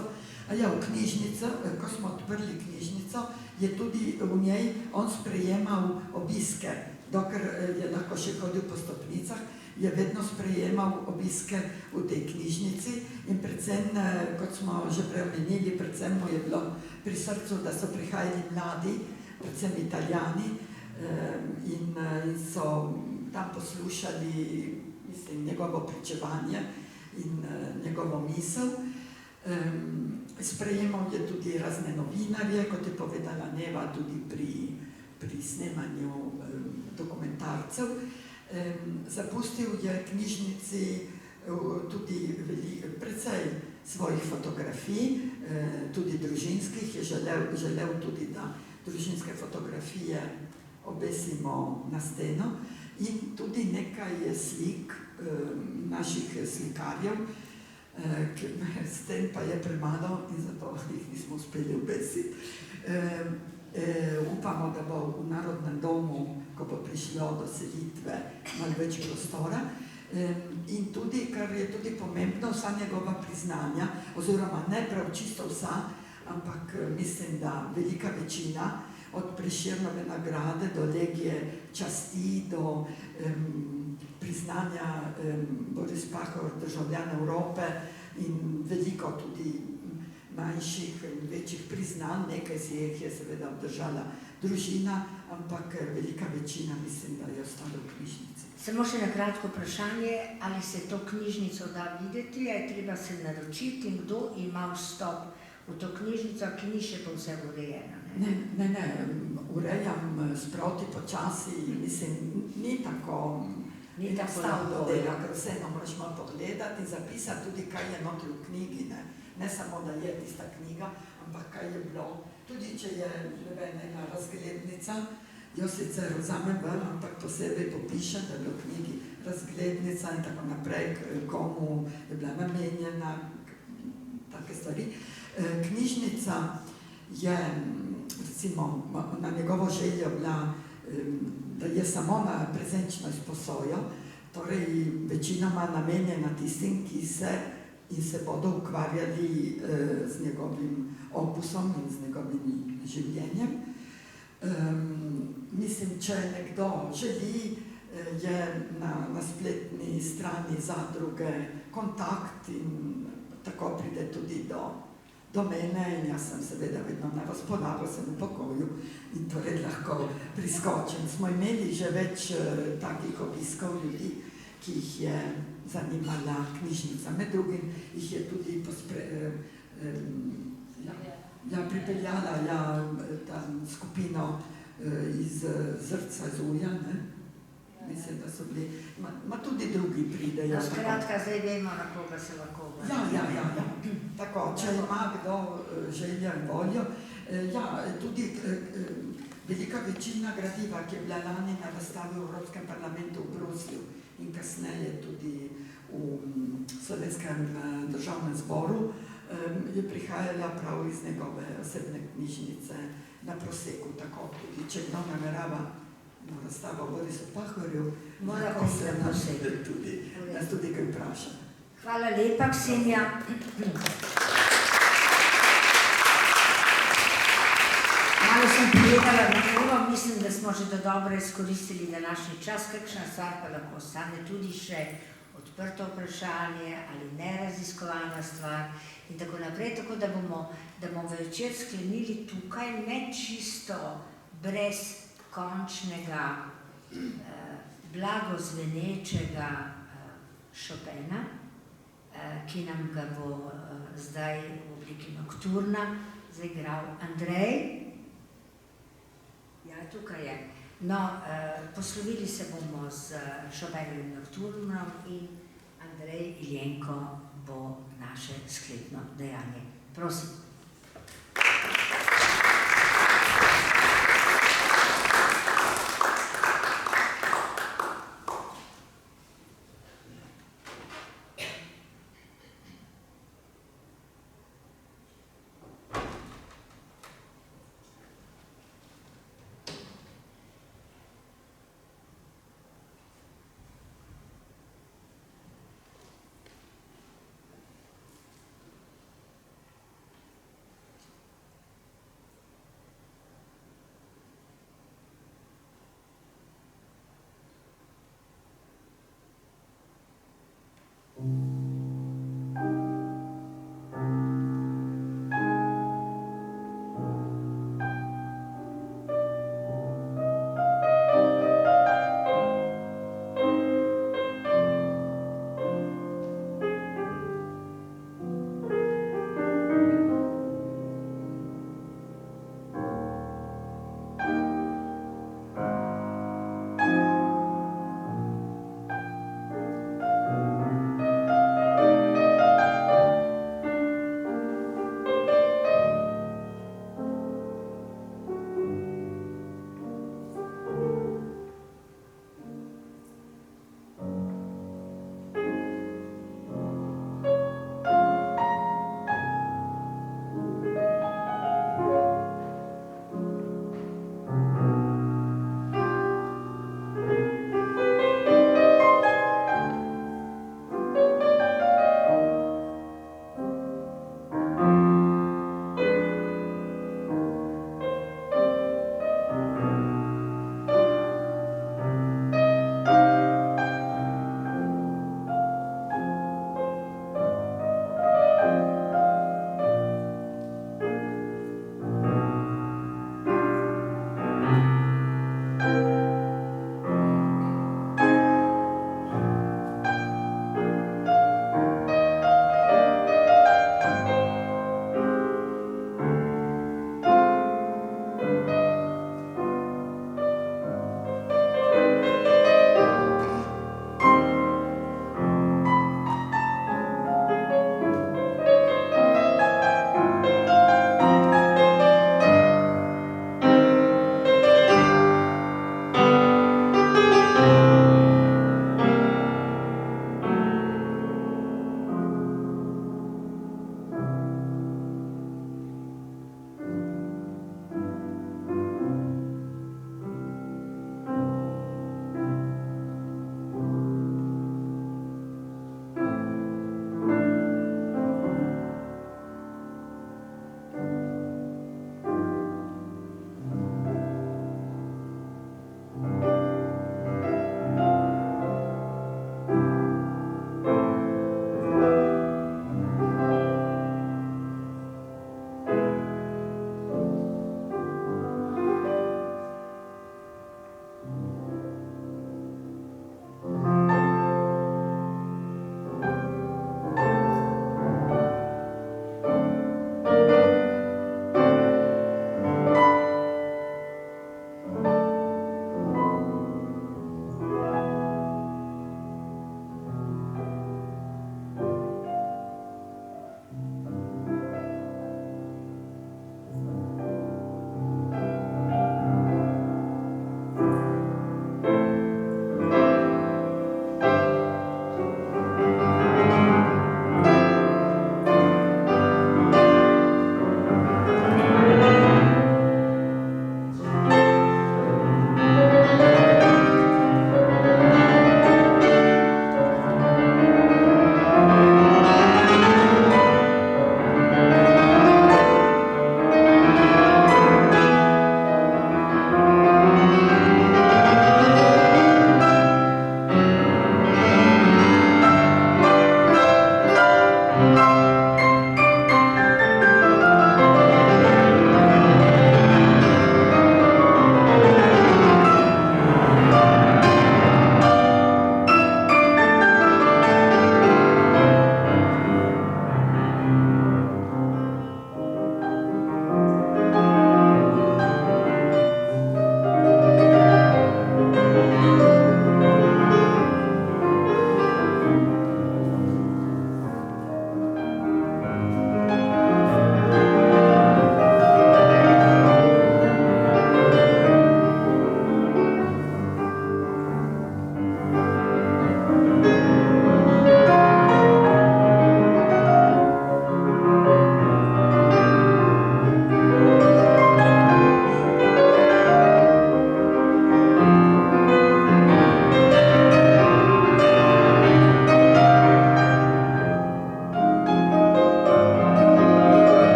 V knjižnico, ko smo odprli knjižnico, je tudi v njej on sprejemal obiske. Dokler je lahko še hodil po stopnicah, je vedno sprejemal obiske v tej knjižnici in predvsem, kot smo že preomenili, predvsem mu je bilo pri srcu, da so prihajali mladi, predvsem Italijani, in so tam poslušali, mislim, njegovo pričevanje in njegovo misel. Sprejemal je tudi razne novinarje, kot je povedala Neva, tudi pri snemanju dokumentarcev. Zapustil je knjižnici tudi precej svojih fotografij, tudi družinskih, je želel tudi, da družinske fotografije obesimo na steno, in tudi nekaj slik naših slikarjev, sten pa je premalo in zato jih nismo uspeli obesiti. Upamo, da bo v Narodnem domu, ko bo prišlo do selitve, malo več prostora. In tudi, kar je tudi pomembno, vsa njegova priznanja, oziroma ne prav čisto vsa, ampak mislim, da velika večina, od Prešernove nagrade do legije časti, do priznanja Boris Pahor, državljan Evrope, in veliko tudi manjših in večjih priznanj, nekaj si jih je seveda obdržala družina, ampak velika večina, mislim, da je ostala v knjižnici. Samo še na kratko vprašanje, ali se to knjižnico da videti, je treba se naročiti in kdo ima vstop v to knjižnico, ki ni še povsem urejena? Ne, urejam sproti počasi, mislim, ni tako enostavno dela, ker vseeno moraš malo pogledati in zapisati tudi, kaj je notri v knjigi, ne samo, da je tista knjiga, ampak kaj je bilo. Tudi, če je ena razglednica, jo sicer vzamem ven, ampak posebej popišem, da je v knjigi razglednica in tako naprej, komu je bila namenjena, take stvari. Knjižnica je, recimo, na njegovo željo bila, da je samo na prezenčno izposojo, torej večinoma namenjena tistim, ki se bodo ukvarjali z njegovim opusom in z njegovim življenjem. Mislim, če nekdo želi, je na spletni strani zadruge kontakt in tako pride tudi do mene, in jaz sem seveda vedno na razpolago, sem v pokoju in torej lahko priskočim. Smo imeli že več takih obiskov ljudi, ki jih je zanimala knjižnica. Med drugim jih je tudi pripeljala skupino iz Zrca Zulja, mislim, da so bili, ma tudi drugi pridejo. Skratka, zdaj vemo, na koga se lahko obrnemo. Ja. Tako, če ima kdo željo in voljo. Tudi velika večina gradiva, ki je bila lani na razstavi v Evropskem parlamentu v Bruslju in kasneje tudi v Slovenskem državnem zboru, je prihajala prav iz njegove osebne knjižnice na Proseku. Tako tudi, če kdo namerava na razstavo Borisu Pahorju, Mora lahko priti se na Prosek. nas tudi kaj vpraša. Hvala lepa, Ksenija. Malo sem pogledala na uro, mislim, da smo že dobro izkoristili današnji čas. Kakšna stvar pa lahko ostane tudi še odprto vprašanje ali neraziskovana stvar in tako naprej, tako da bomo večer sklenili tukaj ne čisto brez končnega blagozvenečega Chopina, ki nam ga bo zdaj v obliki nokturna zaigral Andrej. Ja, tukaj je. No, poslovili se bomo z Chopinovim nokturnom in Andrej Iljenko bo naše sklepno dejanje. Prosim.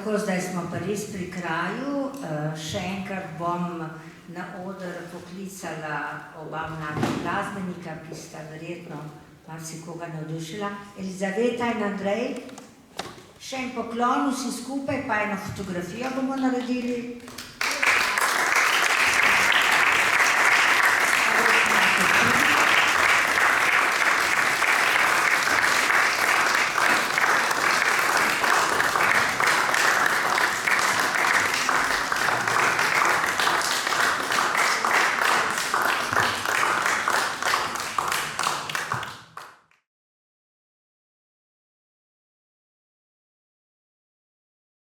Tako, zdaj smo pa res pri kraju. Še enkrat bom na oder poklicala oba mlada glasbenika, ki sta verjetno marsikoga navdušila. Elizaveta in Andrej, še en poklon vsi skupaj, pa eno fotografijo bomo naredili.